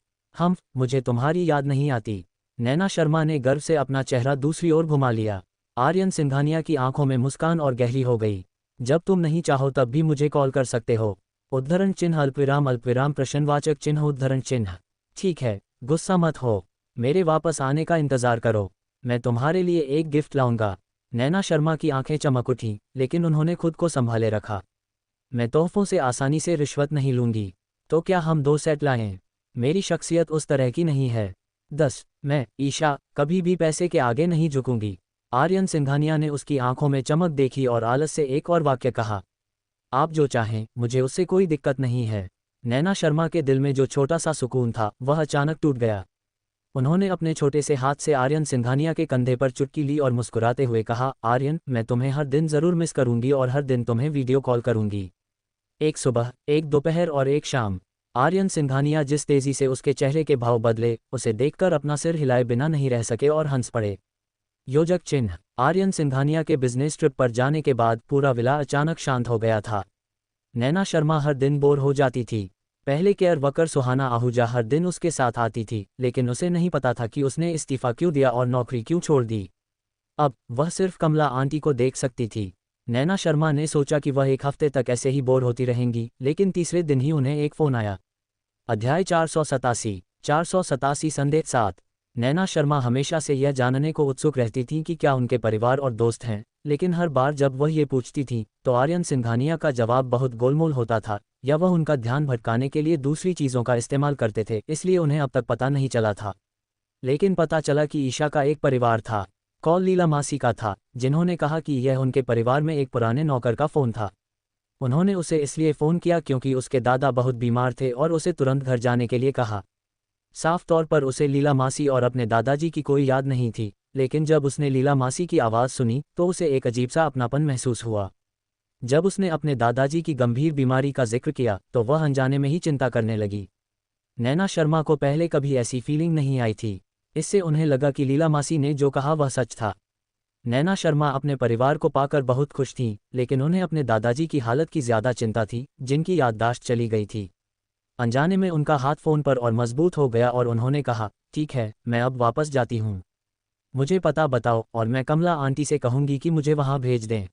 मुझे तुम्हारी याद नहीं आती। नैना शर्मा ने गर्व से अपना चेहरा दूसरी ओर घुमा लिया। आर्यन सिंघानिया की आंखों में मुस्कान और गहरी हो गई। जब तुम नहीं चाहो तब भी मुझे कॉल कर सकते हो। उद्धरण चिन्ह अल्पविराम प्रश्नवाचक चिन्ह उद्धरण चिन्ह। ठीक है, गुस्सा मत हो। मेरे वापस आने का इंतजार करो। मैं तुम्हारे लिए एक गिफ्ट लाऊंगा। नैना शर्मा की आंखें चमक उठीं, लेकिन उन्होंने खुद को संभाले रखा। मैं तोहफों से आसानी से रिश्वत नहीं लूंगी। तो क्या हम 2 सेट लाएं? मेरी शख्सियत उस तरह की नहीं है। 10 मैं, ईशा, कभी भी पैसे के आगे नहीं झुकूंगी। आर्यन सिंघानिया ने उसकी आंखों में चमक देखी और आलस से एक और वाक्य कहा। आप जो चाहें, मुझे उससे कोई दिक्कत नहीं है। नैना शर्मा के दिल में जो छोटा सा सुकून था वह अचानक टूट गया। उन्होंने अपने छोटे से हाथ से आर्यन सिंघानिया के कंधे पर चुटकी ली और मुस्कुराते हुए कहा, आर्यन, मैं तुम्हें हर दिन ज़रूर मिस करूंगी और हर दिन तुम्हें वीडियो कॉल करूंगी। एक सुबह, एक दोपहर और एक शाम। आर्यन सिंघानिया जिस तेजी से उसके चेहरे के भाव बदले, उसे देखकर अपना सिर हिलाए बिना नहीं रह सके और हंस पड़े। योजक चिन्ह। आर्यन सिंघानिया के बिजनेस ट्रिप पर जाने के बाद पूरा विला अचानक शांत हो गया था। नैना शर्मा हर दिन बोर हो जाती थी। पहले केयर वर्कर सुहाना आहूजा हर दिन उसके साथ आती थी, लेकिन उसे नहीं पता था कि उसने इस्तीफा क्यों दिया और नौकरी क्यों छोड़ दी। अब वह सिर्फ कमला आंटी को देख सकती थी। नैना शर्मा ने सोचा कि वह एक हफ्ते तक ऐसे ही बोर होती रहेंगी, लेकिन तीसरे दिन ही उन्हें एक फ़ोन आया। अध्याय 487 संदेह 7। नैना शर्मा हमेशा से यह जानने को उत्सुक रहती थी कि क्या उनके परिवार और दोस्त हैं, लेकिन हर बार जब वह ये पूछती थी तो आर्यन सिंघानिया का जवाब बहुत गोलमोल होता था, या वह उनका ध्यान भटकाने के लिए दूसरी चीज़ों का इस्तेमाल करते थे, इसलिए उन्हें अब तक पता नहीं चला था। लेकिन पता चला कि ईशा का एक परिवार था। कॉल लीला मासी का था, जिन्होंने कहा कि यह उनके परिवार में एक पुराने नौकर का फ़ोन था। उन्होंने उसे इसलिए फ़ोन किया क्योंकि उसके दादा बहुत बीमार थे और उसे तुरंत घर जाने के लिए कहा। साफ तौर पर उसे लीला मासी और अपने दादाजी की कोई याद नहीं थी, लेकिन जब उसने लीला मासी की आवाज़ सुनी तो उसे एक अजीब सा अपनापन महसूस हुआ। जब उसने अपने दादाजी की गंभीर बीमारी का जिक्र किया तो वह अनजाने में ही चिंता करने लगी। नैना शर्मा को पहले कभी ऐसी फीलिंग नहीं आई थी। इससे उन्हें लगा कि लीला मासी ने जो कहा वह सच था। नैना शर्मा अपने परिवार को पाकर बहुत खुश थीं, लेकिन उन्हें अपने दादाजी की हालत की ज़्यादा चिंता थी, जिनकी याददाश्त चली गई थी। अनजाने में उनका हाथ फ़ोन पर और मजबूत हो गया और उन्होंने कहा, ठीक है, मैं अब वापस जाती हूँ। मुझे पता बताओ और मैं कमला आंटी से कहूँगी कि मुझे वहाँ भेज दें।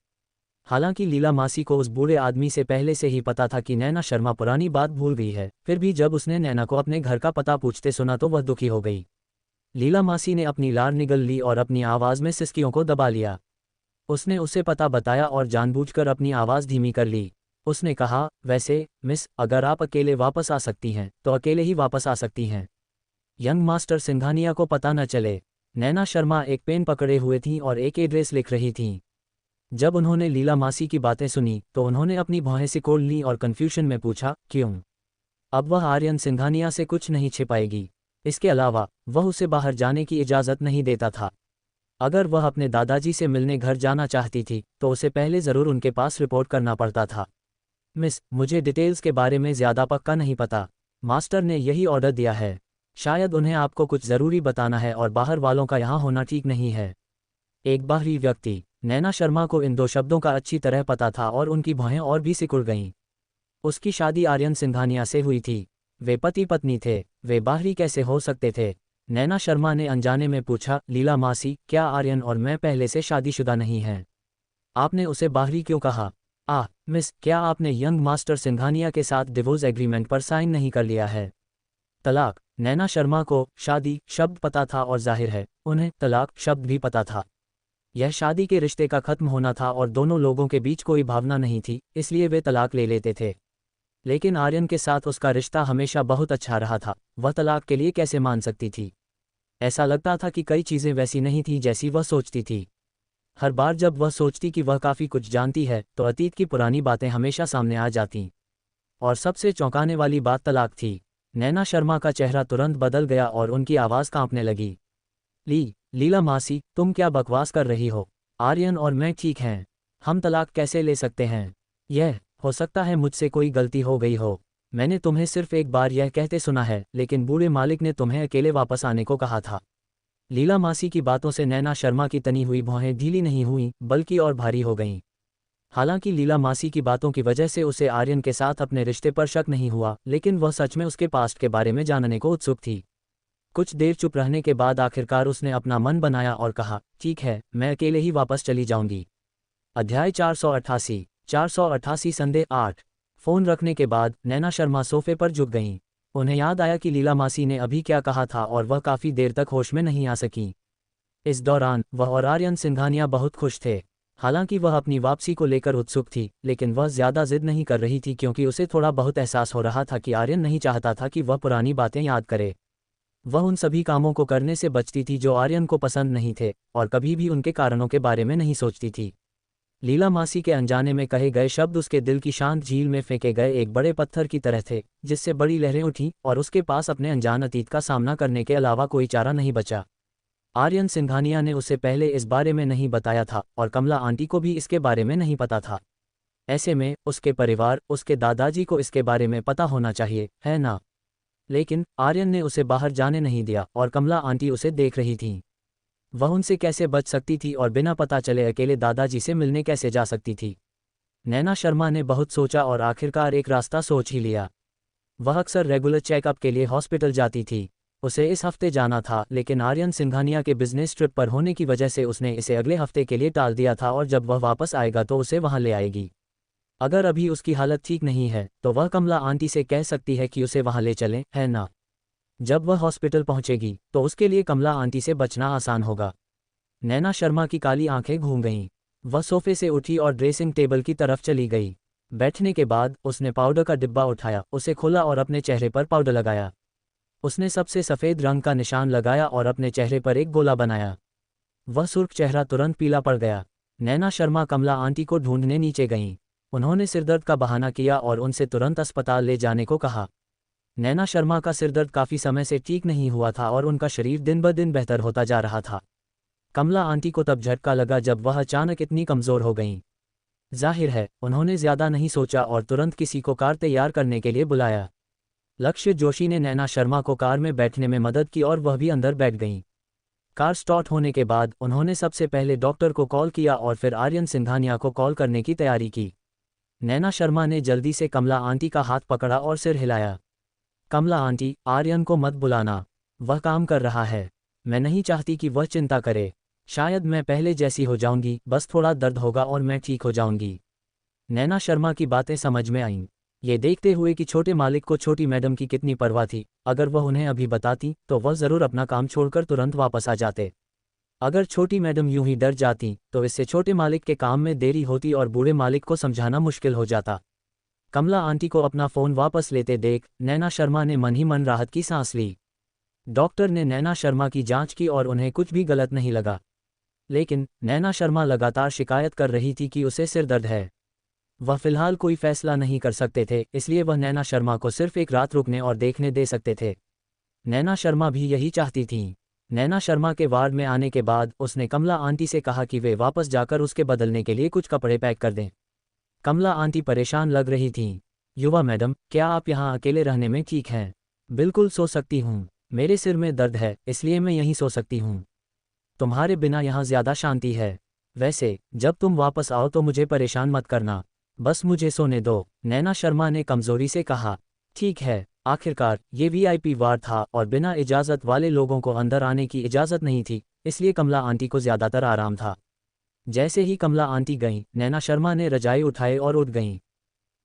हालांकि लीला मासी को उस बूढ़े आदमी से पहले से ही पता था कि नैना शर्मा पुरानी बात भूल गई है, फिर भी जब उसने नैना को अपने घर का पता पूछते सुना तो वह दुखी हो गई। लीला मासी ने अपनी लार निगल ली और अपनी आवाज़ में सिसकियों को दबा लिया। उसने उसे पता बताया और जानबूझकर अपनी आवाज़ धीमी कर ली। उसने कहा, वैसे मिस, अगर आप अकेले वापस आ सकती हैं तो अकेले ही वापस आ सकती हैं। यंग मास्टर सिंघानिया को पता न चले। नैना शर्मा एक पेन पकड़े हुए थीं और एक एड्रेस लिख रही थीं। जब उन्होंने लीला मासी की बातें सुनी तो उन्होंने अपनी भौहें सिकोड़ लीं और कन्फ्यूशन में पूछा, क्यों? अब वह आर्यन सिंघानिया से कुछ नहीं छिपाएगी। इसके अलावा वह उसे बाहर जाने की इजाज़त नहीं देता था। अगर वह अपने दादाजी से मिलने घर जाना चाहती थी तो उसे पहले ज़रूर उनके पास रिपोर्ट करना पड़ता था। मिस, मुझे डिटेल्स के बारे में ज़्यादा पक्का नहीं पता। मास्टर ने यही ऑर्डर दिया है। शायद उन्हें आपको कुछ ज़रूरी बताना है और बाहर वालों का यहाँ होना ठीक नहीं है। एक बाहरी व्यक्ति। नैना शर्मा को इन 2 शब्दों का अच्छी तरह पता था और उनकी भौहें और भी सिकुड़ गईं। उसकी शादी आर्यन सिंघानिया से हुई थी। वे पति पत्नी थे, वे बाहरी कैसे हो सकते थे? नैना शर्मा ने अनजाने में पूछा, लीला मासी, क्या आर्यन और मैं पहले से शादीशुदा नहीं हैं? आपने उसे बाहरी क्यों कहा? मिस, क्या आपने यंग मास्टर सिंघानिया के साथ डिवोर्स एग्रीमेंट पर साइन नहीं कर लिया है? तलाक। नैना शर्मा को शादी शब्द पता था और जाहिर है, उन्हें तलाक शब्द भी पता था। यह शादी के रिश्ते का खत्म होना था और दोनों लोगों के बीच कोई भावना नहीं थी, इसलिए वे तलाक ले लेते थे। लेकिन आर्यन के साथ उसका रिश्ता हमेशा बहुत अच्छा रहा था, वह तलाक के लिए कैसे मान सकती थी? ऐसा लगता था कि कई चीज़ें वैसी नहीं थीं जैसी वह सोचती थी। हर बार जब वह सोचती कि वह काफ़ी कुछ जानती है, तो अतीत की पुरानी बातें हमेशा सामने आ जातीं। और सबसे चौंकाने वाली बात तलाक थी। नैना शर्मा का चेहरा तुरंत बदल गया और उनकी आवाज़ कांपने लगी। लीला मासी, तुम क्या बकवास कर रही हो? आर्यन और मैं ठीक हैं। हम तलाक कैसे ले सकते हैं? यह हो सकता है मुझसे कोई गलती हो गई हो। मैंने तुम्हें सिर्फ एक बार यह कहते सुना है, लेकिन बूढ़े मालिक ने तुम्हें अकेले वापस आने को कहा था। लीला मासी की बातों से नैना शर्मा की तनी हुई भौहें ढीली नहीं हुईं, बल्कि और भारी हो गईं। हालांकि लीला मासी की बातों की वजह से उसे आर्यन के साथ अपने रिश्ते पर शक नहीं हुआ, लेकिन वह सच में उसके पास्ट के बारे में जानने को उत्सुक थी। कुछ देर चुप रहने के बाद आखिरकार उसने अपना मन बनाया और कहा, ठीक है, मैं अकेले ही वापस चली जाऊंगी। अध्याय 488 संदेह 8। फ़ोन रखने के बाद नैना शर्मा सोफे पर झुक गईं। उन्हें याद आया कि लीला मासी ने अभी क्या कहा था और वह काफ़ी देर तक होश में नहीं आ सकीं। इस दौरान वह और आर्यन सिंघानिया बहुत खुश थे। हालांकि वह अपनी वापसी को लेकर उत्सुक थी, लेकिन वह ज़्यादा जिद नहीं कर रही थी क्योंकि उसे थोड़ा बहुत एहसास हो रहा था कि आर्यन नहीं चाहता था कि वह पुरानी बातें याद करे। वह उन सभी कामों को करने से बचती थी जो आर्यन को पसंद नहीं थे, और कभी भी उनके कारणों के बारे में नहीं सोचती थी। लीला मासी के अनजाने में कहे गए शब्द उसके दिल की शांत झील में फेंके गए एक बड़े पत्थर की तरह थे, जिससे बड़ी लहरें उठीं और उसके पास अपने अनजान अतीत का सामना करने के अलावा कोई चारा नहीं बचा। आर्यन सिंघानिया ने उसे पहले इस बारे में नहीं बताया था और कमला आंटी को भी इसके बारे में नहीं पता था। ऐसे में उसके परिवार, उसके दादाजी को इसके बारे में पता होना चाहिए, है ना? लेकिन आर्यन ने उसे बाहर जाने नहीं दिया और कमला आंटी उसे देख रही थीं। वह उनसे कैसे बच सकती थी और बिना पता चले अकेले दादाजी से मिलने कैसे जा सकती थी? नैना शर्मा ने बहुत सोचा और आखिरकार एक रास्ता सोच ही लिया। वह अक्सर रेगुलर चेकअप के लिए हॉस्पिटल जाती थी। उसे इस हफ्ते जाना था, लेकिन आर्यन सिंघानिया के बिजनेस ट्रिप पर होने की वजह से उसने इसे अगले हफ्ते के लिए टाल दिया था और जब वह वापस आएगा तो उसे वहां ले आएगी। अगर अभी उसकी हालत ठीक नहीं है तो वह कमला आंटी से कह सकती है कि उसे वहां ले चलें, है ना? जब वह हॉस्पिटल पहुंचेगी तो उसके लिए कमला आंटी से बचना आसान होगा। नैना शर्मा की काली आंखें घूम गईं। वह सोफे से उठी और ड्रेसिंग टेबल की तरफ चली गई। बैठने के बाद उसने पाउडर का डिब्बा उठाया, उसे खोला और अपने चेहरे पर पाउडर लगाया। उसने सबसे सफ़ेद रंग का निशान लगाया और अपने चेहरे पर एक गोला बनाया। वह सुर्ख चेहरा तुरंत पीला पड़ गया। नैना शर्मा कमला आंटी को ढूंढने नीचे गईं। उन्होंने सिरदर्द का बहाना किया और उनसे तुरंत अस्पताल ले जाने को कहा। नैना शर्मा का सिरदर्द काफ़ी समय से ठीक नहीं हुआ था और उनका शरीर दिन ब दिन बेहतर होता जा रहा था। कमला आंटी को तब झटका लगा जब वह अचानक इतनी कमज़ोर हो गईं। जाहिर है, उन्होंने ज़्यादा नहीं सोचा और तुरंत किसी को कार तैयार करने के लिए बुलाया। लक्ष्य जोशी ने नैना शर्मा को कार में बैठने में मदद की और वह भी अंदर बैठ गईं। कार स्टार्ट होने के बाद उन्होंने सबसे पहले डॉक्टर को कॉल किया और फिर आर्यन सिंघानिया को कॉल करने की तैयारी की। नैना शर्मा ने जल्दी से कमला आंटी का हाथ पकड़ा और सिर हिलाया। कमला आंटी, आर्यन को मत बुलाना, वह काम कर रहा है। मैं नहीं चाहती कि वह चिंता करे। शायद मैं पहले जैसी हो जाऊंगी, बस थोड़ा दर्द होगा और मैं ठीक हो जाऊंगी। नैना शर्मा की बातें समझ में आईं। ये देखते हुए कि छोटे मालिक को छोटी मैडम की कितनी परवाह थी। अगर वह उन्हें अभी बताती तो वह ज़रूर अपना काम छोड़कर तुरंत वापस आ जाते। अगर छोटी मैडम यूं ही डर जाती तो इससे छोटे मालिक के काम में देरी होती और बूढ़े मालिक को समझाना मुश्किल हो जाता। कमला आंटी को अपना फ़ोन वापस लेते देख नैना शर्मा ने मन ही मन राहत की सांस ली। डॉक्टर ने नैना शर्मा की जांच की और उन्हें कुछ भी गलत नहीं लगा। लेकिन नैना शर्मा लगातार शिकायत कर रही थी कि उसे सिर दर्द है। वह फिलहाल कोई फैसला नहीं कर सकते थे, इसलिए वह नैना शर्मा को सिर्फ एक रात रुकने और देखने दे सकते थे। नैना शर्मा भी यही चाहती थीं। नैना शर्मा के वार्ड में आने के बाद उसने कमला आंटी से कहा कि वे वापस जाकर उसके बदलने के लिए कुछ कपड़े पैक कर दें। कमला आंटी परेशान लग रही थीं। युवा मैडम, क्या आप यहाँ अकेले रहने में ठीक हैं? बिल्कुल सो सकती हूँ। मेरे सिर में दर्द है, इसलिए मैं यहीं सो सकती हूँ। तुम्हारे बिना यहाँ ज़्यादा शांति है। वैसे जब तुम वापस आओ तो मुझे परेशान मत करना, बस मुझे सोने दो, नैना शर्मा ने कमजोरी से कहा। ठीक है। आखिरकार ये वीआईपी वार्ड था और बिना इजाज़त वाले लोगों को अंदर आने की इजाज़त नहीं थी, इसलिए कमला आंटी को ज़्यादातर आराम था। जैसे ही कमला आंटी गईं, नैना शर्मा ने रजाई उठाए और उठ गईं।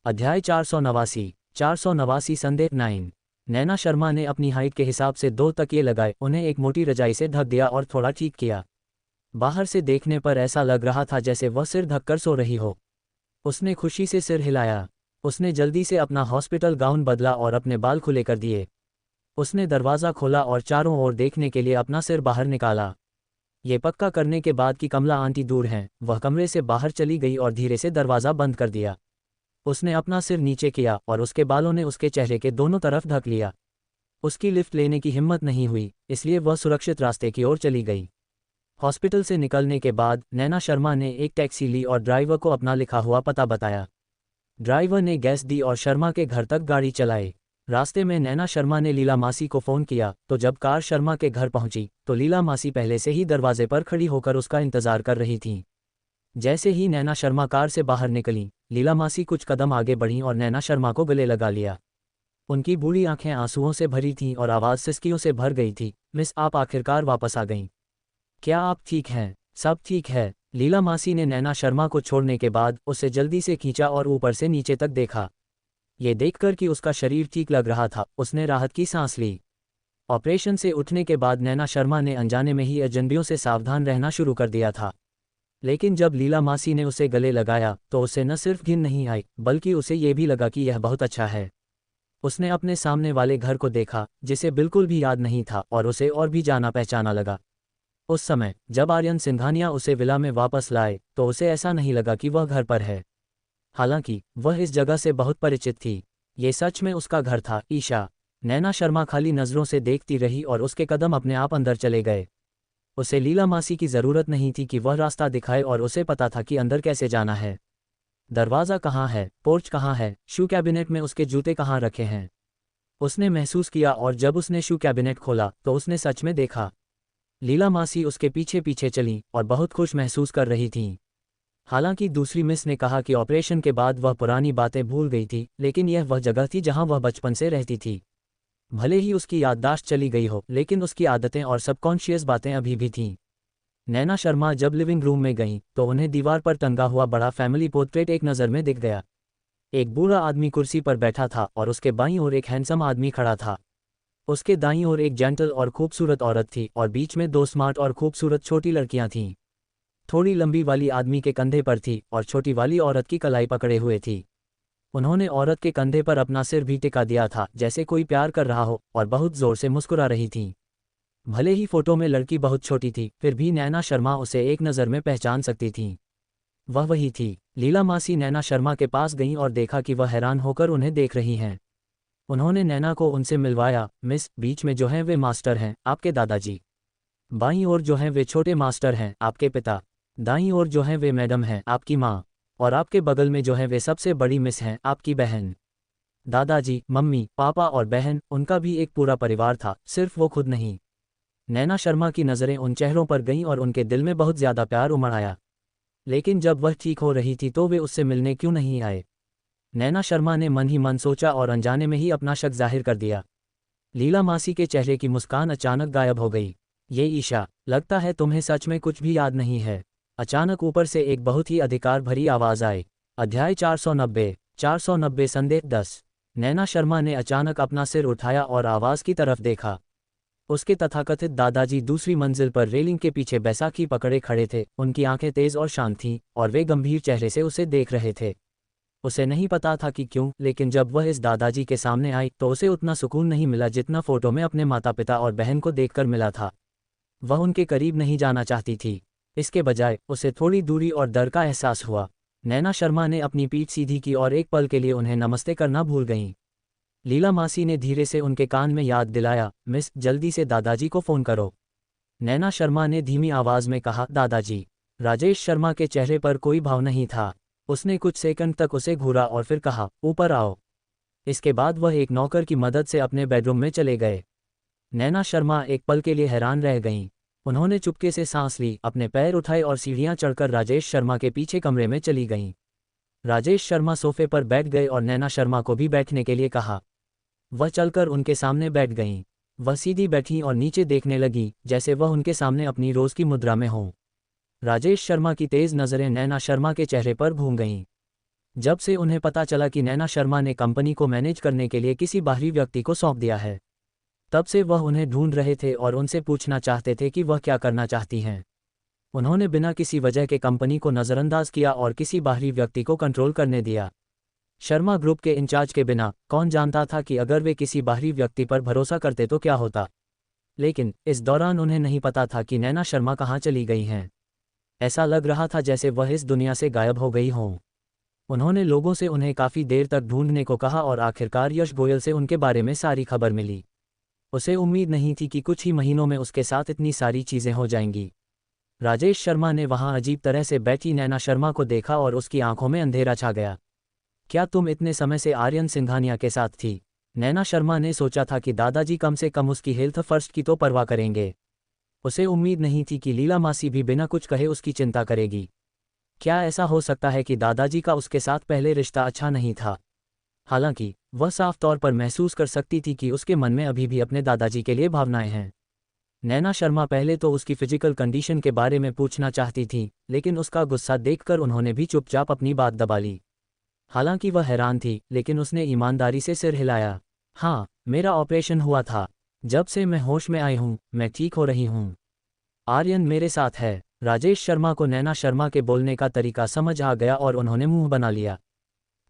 अध्याय 489 संदेह 9। नैना शर्मा ने अपनी हाइट के हिसाब से 2 तकिए लगाए, उन्हें एक मोटी रजाई से ढक दिया और थोड़ा ठीक किया। बाहर से देखने पर ऐसा लग रहा था जैसे वह सिर ढककर सो रही हो। उसने खुशी से सिर हिलाया। उसने जल्दी से अपना हॉस्पिटल गाउन बदला और अपने बाल खुले कर दिए। उसने दरवाज़ा खोला और चारों ओर देखने के लिए अपना सिर बाहर निकाला। ये पक्का करने के बाद कि कमला आंटी दूर हैं, वह कमरे से बाहर चली गई और धीरे से दरवाज़ा बंद कर दिया। उसने अपना सिर नीचे किया और उसके बालों ने उसके चेहरे के दोनों तरफ ढक लिया। उसकी लिफ्ट लेने की हिम्मत नहीं हुई, इसलिए वह सुरक्षित रास्ते की ओर चली गई। हॉस्पिटल से निकलने के बाद नैना शर्मा ने एक टैक्सी ली और ड्राइवर को अपना लिखा हुआ पता बताया। ड्राइवर ने गैस दी और शर्मा के घर तक गाड़ी चलाई। रास्ते में नैना शर्मा ने लीला मासी को फ़ोन किया, तो जब कार शर्मा के घर पहुंची तो लीला मासी पहले से ही दरवाजे पर खड़ी होकर उसका इंतज़ार कर रही थीं। जैसे ही नैना शर्मा कार से बाहर निकली, लीला मासी कुछ कदम आगे बढ़ीं और नैना शर्मा को गले लगा लिया। उनकी बूढ़ी आंखें आंसुओं से भरी थीं और आवाज़ सिसकियों से भर गई थी। मिस, आप आखिरकार वापस आ गईं। क्या आप ठीक हैं? सब ठीक है। लीला मासी ने नैना शर्मा को छोड़ने के बाद उसे जल्दी से खींचा और ऊपर से नीचे तक देखा। ये देखकर कि उसका शरीर ठीक लग रहा था, उसने राहत की सांस ली। ऑपरेशन से उठने के बाद नैना शर्मा ने अनजाने में ही अजनबियों से सावधान रहना शुरू कर दिया था। लेकिन जब लीला मासी ने उसे गले लगाया तो उसे न सिर्फ घिन नहीं आई, बल्कि उसे ये भी लगा कि यह बहुत अच्छा है। उसने अपने सामने वाले घर को देखा, जिसे बिल्कुल भी याद नहीं था, और उसे और भी जाना पहचाना लगा। उस समय जब आर्यन सिंघानिया उसे विला में वापस लाए तो उसे ऐसा नहीं लगा कि वह घर पर है। हालांकि वह इस जगह से बहुत परिचित थी। ये सच में उसका घर था। ईशा। नैना शर्मा खाली नज़रों से देखती रही और उसके कदम अपने आप अंदर चले गए। उसे लीला मासी की ज़रूरत नहीं थी कि वह रास्ता दिखाए और उसे पता था कि अंदर कैसे जाना है। दरवाज़ा कहाँ है, पोर्च कहाँ है, शू कैबिनेट में उसके जूते कहाँ रखे हैं। उसने महसूस किया और जब उसने शू कैबिनेट खोला तो उसने सच में देखा। लीला मासी उसके पीछे पीछे चलीं और बहुत खुश महसूस कर रही थीं। हालांकि दूसरी मिस ने कहा कि ऑपरेशन के बाद वह पुरानी बातें भूल गई थी, लेकिन यह वह जगह थी जहां वह बचपन से रहती थी। भले ही उसकी याददाश्त चली गई हो, लेकिन उसकी आदतें और सबकॉन्शियस बातें अभी भी थीं। नैना शर्मा जब लिविंग रूम में गईं तो उन्हें दीवार पर टंगा हुआ बड़ा फैमिली पोर्ट्रेट एक नज़र में दिख गया। एक बूढ़ा आदमी कुर्सी पर बैठा था और उसके बाईं ओर एक हैंडसम आदमी खड़ा था। उसके दाईं ओर एक जेंटल और खूबसूरत औरत थी और बीच में 2 स्मार्ट और खूबसूरत छोटी लड़कियां थीं। थोड़ी लंबी वाली आदमी के कंधे पर थी और छोटी वाली औरत की कलाई पकड़े हुए थी। उन्होंने औरत के कंधे पर अपना सिर भी टिका दिया था, जैसे कोई प्यार कर रहा हो, और बहुत जोर से मुस्कुरा रही थीं। भले ही फोटो में लड़की बहुत छोटी थी, फिर भी नैना शर्मा उसे एक नज़र में पहचान सकती थीं। वह वही थी। लीला मासी नैना शर्मा के पास गईं और देखा कि वह हैरान होकर उन्हें देख रही हैं। उन्होंने नैना को उनसे मिलवाया। मिस, बीच में जो हैं वे मास्टर हैं, आपके दादाजी। बाईं ओर जो हैं वे छोटे मास्टर हैं, आपके पिता। दाईं ओर जो हैं वे मैडम हैं, आपकी माँ। और आपके बगल में जो हैं वे सबसे बड़ी मिस हैं, आपकी बहन। दादाजी, मम्मी, पापा और बहन, उनका भी एक पूरा परिवार था, सिर्फ वो खुद नहीं। नैना शर्मा की नज़रें उन चेहरों पर गईं और उनके दिल में बहुत ज़्यादा प्यार उमड़ आया। लेकिन जब वह ठीक हो रही थी तो वे उससे मिलने क्यों नहीं आए? नैना शर्मा ने मन ही मन सोचा और अनजाने में ही अपना शक जाहिर कर दिया। लीला मासी के चेहरे की मुस्कान अचानक गायब हो गई। ये ईशा, लगता है तुम्हें सच में कुछ भी याद नहीं है। अचानक ऊपर से एक बहुत ही अधिकार भरी आवाज़ आई। अध्याय 490 संदेह 10। नैना शर्मा ने अचानक अपना सिर उठाया और आवाज़ की तरफ देखा। उसके तथाकथित दादाजी दूसरी मंजिल पर रेलिंग के पीछे बैसाखी पकड़े खड़े थे। उनकी आंखें तेज और शांत थीं और वे गंभीर चेहरे से उसे देख रहे थे। उसे नहीं पता था कि क्यों, लेकिन जब वह इस दादाजी के सामने आई तो उसे उतना सुकून नहीं मिला जितना फोटो में अपने माता पिता और बहन को देखकर मिला था। वह उनके करीब नहीं जाना चाहती थी। इसके बजाय उसे थोड़ी दूरी और डर का एहसास हुआ। नैना शर्मा ने अपनी पीठ सीधी की और एक पल के लिए उन्हें नमस्ते करना भूल गईं। लीला मासी ने धीरे से उनके कान में याद दिलाया, मिस, जल्दी से दादाजी को फ़ोन करो। नैना शर्मा ने धीमी आवाज़ में कहा, दादाजी। राजेश शर्मा के चेहरे पर कोई भाव नहीं था। उसने कुछ सेकंड तक उसे घूरा और फिर कहा, ऊपर आओ। इसके बाद वह एक नौकर की मदद से अपने बेडरूम में चले गए। नैना शर्मा एक पल के लिए हैरान रह गईं। उन्होंने चुपके से सांस ली, अपने पैर उठाए और सीढ़ियां चढ़कर राजेश शर्मा के पीछे कमरे में चली गईं। राजेश शर्मा सोफे पर बैठ गए और नैना शर्मा को भी बैठने के लिए कहा। वह चलकर उनके सामने बैठ गईं। वह सीधी बैठी और नीचे देखने लगी, जैसे वह उनके सामने अपनी रोज की मुद्रा में हो। राजेश शर्मा की तेज नज़रें नैना शर्मा के चेहरे पर घूम गईं। जब से उन्हें पता चला कि नैना शर्मा ने कंपनी को मैनेज करने के लिए किसी बाहरी व्यक्ति को सौंप दिया है, तब से वह उन्हें ढूंढ रहे थे और उनसे पूछना चाहते थे कि वह क्या करना चाहती हैं। उन्होंने बिना किसी वजह के कंपनी को नज़रअंदाज किया और किसी बाहरी व्यक्ति को कंट्रोल करने दिया। शर्मा ग्रुप के इंचार्ज के बिना कौन जानता था कि अगर वे किसी बाहरी व्यक्ति पर भरोसा करते तो क्या होता। लेकिन इस दौरान उन्हें नहीं पता था कि नैना शर्मा कहाँ चली गई हैं। ऐसा लग रहा था जैसे वह इस दुनिया से गायब हो गई हों। उन्होंने लोगों से उन्हें काफ़ी देर तक ढूंढने को कहा और आखिरकार यश गोयल से उनके बारे में सारी खबर मिली। उसे उम्मीद नहीं थी कि कुछ ही महीनों में उसके साथ इतनी सारी चीज़ें हो जाएंगी। राजेश शर्मा ने वहां अजीब तरह से बैठी नैना शर्मा को देखा और उसकी आंखों में अंधेरा छा गया। क्या तुम इतने समय से आर्यन सिंघानिया के साथ थी? नैना शर्मा ने सोचा था कि दादाजी कम से कम उसकी हेल्थ फर्स्ट की तो परवाह करेंगे। उसे उम्मीद नहीं थी कि लीला मासी भी बिना कुछ कहे उसकी चिंता करेगी। क्या ऐसा हो सकता है कि दादाजी का उसके साथ पहले रिश्ता अच्छा नहीं था? हालांकि वह साफ तौर पर महसूस कर सकती थी कि उसके मन में अभी भी अपने दादाजी के लिए भावनाएं हैं। नैना शर्मा पहले तो उसकी फिजिकल कंडीशन के बारे में पूछना चाहती थी, लेकिन उसका गुस्सा देखकर उन्होंने भी चुपचाप अपनी बात दबा ली। हालांकि वह हैरान थी, लेकिन उसने ईमानदारी से सिर हिलाया। हाँ, मेरा ऑपरेशन हुआ था। जब से मैं होश में आई हूँ, मैं ठीक हो रही हूँ। आर्यन मेरे साथ है। राजेश शर्मा को नैना शर्मा के बोलने का तरीका समझ आ गया और उन्होंने मुंह बना लिया।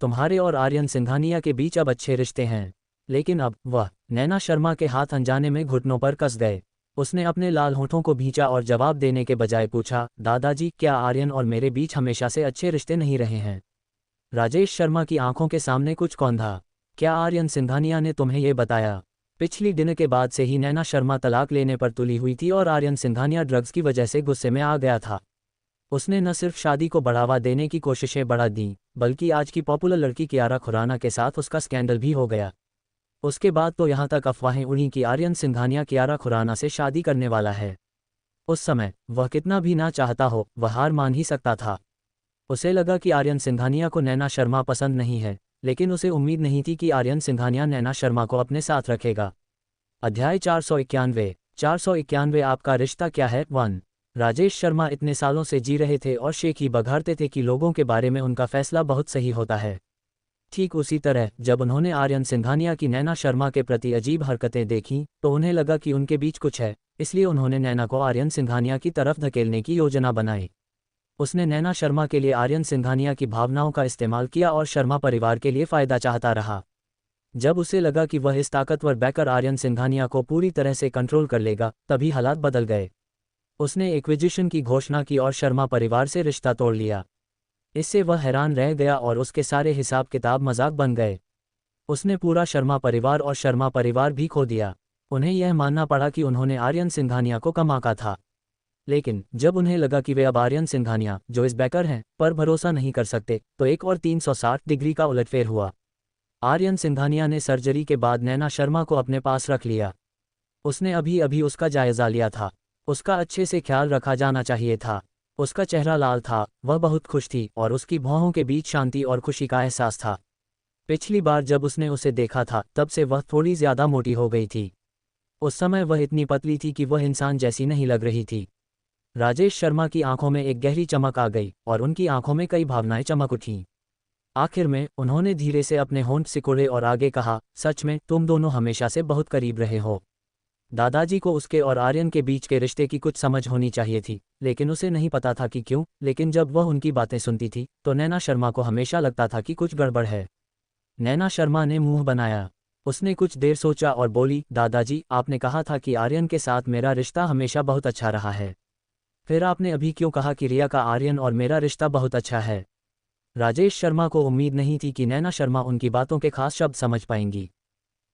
तुम्हारे और आर्यन सिंघानिया के बीच अब अच्छे रिश्ते हैं। लेकिन अब वह नैना शर्मा के हाथ अनजाने में घुटनों पर कस गए। उसने अपने लाल होठों को भींचा और जवाब देने के बजाय पूछा, दादाजी, क्या आर्यन और मेरे बीच हमेशा से अच्छे रिश्ते नहीं रहे हैं? राजेश शर्मा की आंखों के सामने कुछ कौंधा। क्या आर्यन सिंघानिया ने तुम्हें ये बताया? पिछली डिनर के बाद से ही नैना शर्मा तलाक लेने पर तुली हुई थी और आर्यन सिंघानिया ड्रग्स की वजह से गुस्से में आ गया था। उसने न सिर्फ शादी को बढ़ावा देने की कोशिशें बढ़ा दी, बल्कि आज की पॉपुलर लड़की कियारा खुराना के साथ उसका स्कैंडल भी हो गया। उसके बाद तो यहाँ तक अफवाहें उड़ी कि आर्यन सिंघानिया कियारा खुराना से शादी करने वाला है। उस समय वह कितना भी ना चाहता हो, वह हार मान ही सकता था। उसे लगा कि आर्यन सिंघानिया को नैना शर्मा पसंद नहीं है, लेकिन उसे उम्मीद नहीं थी कि आर्यन सिंघानिया नैना शर्मा को अपने साथ रखेगा। अध्याय 491 आपका रिश्ता क्या है? 1। राजेश शर्मा इतने सालों से जी रहे थे और शेख ही बघारते थे कि लोगों के बारे में उनका फैसला बहुत सही होता है। ठीक उसी तरह जब उन्होंने आर्यन सिंघानिया की नैना शर्मा के प्रति अजीब हरकतें देखीं, तो उन्हें लगा कि उनके बीच कुछ है, इसलिए उन्होंने नैना को आर्यन सिंघानिया की तरफ धकेलने की योजना बनाई। उसने नैना शर्मा के लिए आर्यन सिंघानिया की भावनाओं का इस्तेमाल किया और शर्मा परिवार के लिए फ़ायदा चाहता रहा। जब उसे लगा कि वह इस ताकतवर बैकर आर्यन सिंघानिया को पूरी तरह से कंट्रोल कर लेगा, तभी हालात बदल गए। उसने एक्विजिशन की घोषणा की और शर्मा परिवार से रिश्ता तोड़ लिया। इससे वह हैरान रह गया और उसके सारे हिसाब किताब मजाक बन गए। उसने पूरा शर्मा परिवार और शर्मा परिवार भी खो दिया। उन्हें यह मानना पड़ा कि उन्होंने आर्यन सिंघानिया को कम आंका था। लेकिन जब उन्हें लगा कि वे अब आर्यन सिंघानिया, जो इस बैकर हैं, पर भरोसा नहीं कर सकते, तो एक और 360 डिग्री का उलटफेर हुआ। आर्यन सिंघानिया ने सर्जरी के बाद नैना शर्मा को अपने पास रख लिया। उसने अभी अभी उसका जायजा लिया था। उसका अच्छे से ख्याल रखा जाना चाहिए था। उसका चेहरा लाल था, वह बहुत खुश थी और उसकी भौहों के बीच शांति और खुशी का एहसास था। पिछली बार जब उसने उसे देखा था, तब से वह थोड़ी ज्यादा मोटी हो गई थी। उस समय वह इतनी पतली थी कि वह इंसान जैसी नहीं लग रही थी। राजेश शर्मा की आंखों में एक गहरी चमक आ गई और उनकी आंखों में कई भावनाएं चमक उठीं। आखिर में उन्होंने धीरे से अपने होंठ सिकुड़े और आगे कहा, सच में तुम दोनों हमेशा से बहुत करीब रहे हो। दादाजी को उसके और आर्यन के बीच के रिश्ते की कुछ समझ होनी चाहिए थी, लेकिन उसे नहीं पता था कि क्यों। लेकिन जब वह उनकी बातें सुनती थी, तो नैना शर्मा को हमेशा लगता था कि कुछ गड़बड़ है। नैना शर्मा ने मुंह बनाया। उसने कुछ देर सोचा और बोली, दादाजी, आपने कहा था कि आर्यन के साथ मेरा रिश्ता हमेशा बहुत अच्छा रहा है। फिर आपने अभी क्यों कहा कि रिया का आर्यन और मेरा रिश्ता बहुत अच्छा है? राजेश शर्मा को उम्मीद नहीं थी कि नैना शर्मा उनकी बातों के खास शब्द समझ पाएंगी।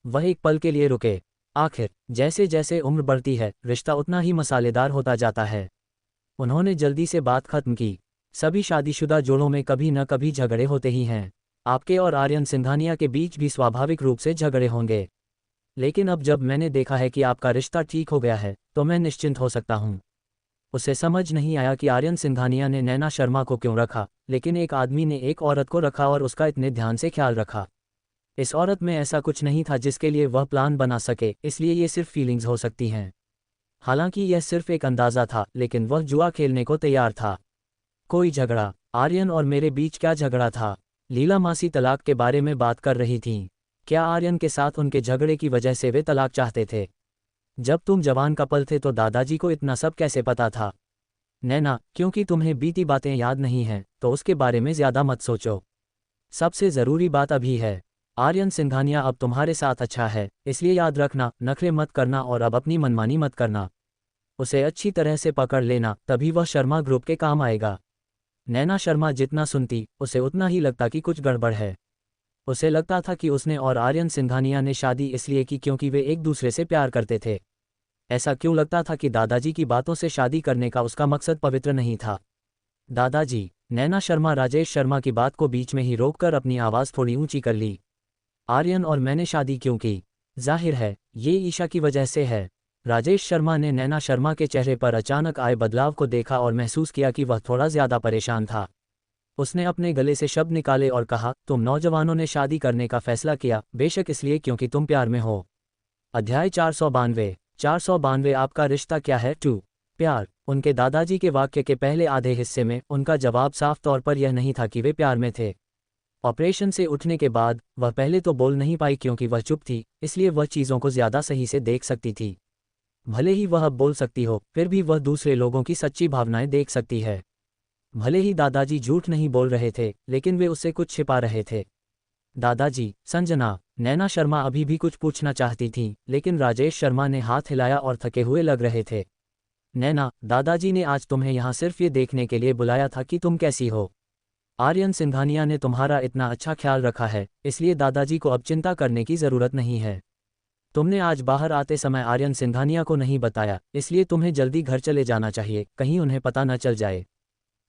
वह एक पल के लिए रुके। आखिर जैसे जैसे उम्र बढ़ती है, रिश्ता उतना ही मसालेदार होता जाता है। उन्होंने जल्दी से बात खत्म की। सभी शादीशुदा जोड़ों में कभी न कभी झगड़े होते ही हैं। आपके और आर्यन सिंघानिया के बीच भी स्वाभाविक रूप से झगड़े होंगे। लेकिन अब जब मैंने देखा है कि आपका रिश्ता ठीक हो गया है, तो मैं निश्चिंत हो सकता हूँ। उसे समझ नहीं आया कि आर्यन सिंघानिया ने नैना शर्मा को क्यों रखा, लेकिन एक आदमी ने एक औरत को रखा और उसका इतने ध्यान से ख्याल रखा। इस औरत में ऐसा कुछ नहीं था जिसके लिए वह प्लान बना सके, इसलिए ये सिर्फ फीलिंग्स हो सकती हैं। हालांकि यह सिर्फ एक अंदाज़ा था, लेकिन वह जुआ खेलने को तैयार था। कोई झगड़ा? आर्यन और मेरे बीच क्या झगड़ा था? लीला मासी तलाक के बारे में बात कर रही थीं। क्या आर्यन के साथ उनके झगड़े की वजह से वे तलाक चाहते थे? जब तुम जवान कपल थे तो दादाजी को इतना सब कैसे पता था? नैना, क्योंकि तुम्हें बीती बातें याद नहीं हैं, तो उसके बारे में ज़्यादा मत सोचो। सबसे ज़रूरी बात अभी है, आर्यन सिंघानिया अब तुम्हारे साथ अच्छा है, इसलिए याद रखना, नखरे मत करना और अब अपनी मनमानी मत करना। उसे अच्छी तरह से पकड़ लेना, तभी वह शर्मा ग्रुप के काम आएगा। नैना शर्मा जितना सुनती, उसे उतना ही लगता कि कुछ गड़बड़ है। उसे लगता था कि उसने और आर्यन सिंघानिया ने शादी इसलिए की क्योंकि वे एक दूसरे से प्यार करते थे। ऐसा क्यों लगता था कि दादाजी की बातों से शादी करने का उसका मकसद पवित्र नहीं था? दादाजी, नैना शर्मा राजेश शर्मा की बात को बीच में ही रोककर अपनी आवाज़ थोड़ी ऊंची कर ली। आर्यन और मैंने शादी क्यों की? जाहिर है, ये ईशा की वजह से है। राजेश शर्मा ने नैना शर्मा के चेहरे पर अचानक आए बदलाव को देखा और महसूस किया कि वह थोड़ा ज्यादा परेशान था। उसने अपने गले से शब्द निकाले और कहा, तुम नौजवानों ने शादी करने का फैसला किया, बेशक इसलिए क्योंकि तुम प्यार में हो। अध्याय 492 आपका रिश्ता क्या है? 2 प्यार। उनके दादाजी के वाक्य के पहले आधे हिस्से में उनका जवाब साफ तौर पर यह नहीं था कि वे प्यार में थे। ऑपरेशन से उठने के बाद वह पहले तो बोल नहीं पाई क्योंकि वह चुप थी, इसलिए वह चीज़ों को ज़्यादा सही से देख सकती थी। भले ही वह अब बोल सकती हो, फिर भी वह दूसरे लोगों की सच्ची भावनाएं देख सकती है। भले ही दादाजी झूठ नहीं बोल रहे थे, लेकिन वे उससे कुछ छिपा रहे थे। दादाजी, संजना, नैना शर्मा अभी भी कुछ पूछना चाहती थीं, लेकिन राजेश शर्मा ने हाथ हिलाया और थके हुए लग रहे थे। नैना, दादाजी ने आज तुम्हें यहाँ सिर्फ ये देखने के लिए बुलाया था कि तुम कैसी हो। आर्यन सिंघानिया ने तुम्हारा इतना अच्छा ख्याल रखा है, इसलिए दादाजी को अब चिंता करने की ज़रूरत नहीं है। तुमने आज बाहर आते समय आर्यन सिंघानिया को नहीं बताया, इसलिए तुम्हें जल्दी घर चले जाना चाहिए, कहीं उन्हें पता न चल जाए।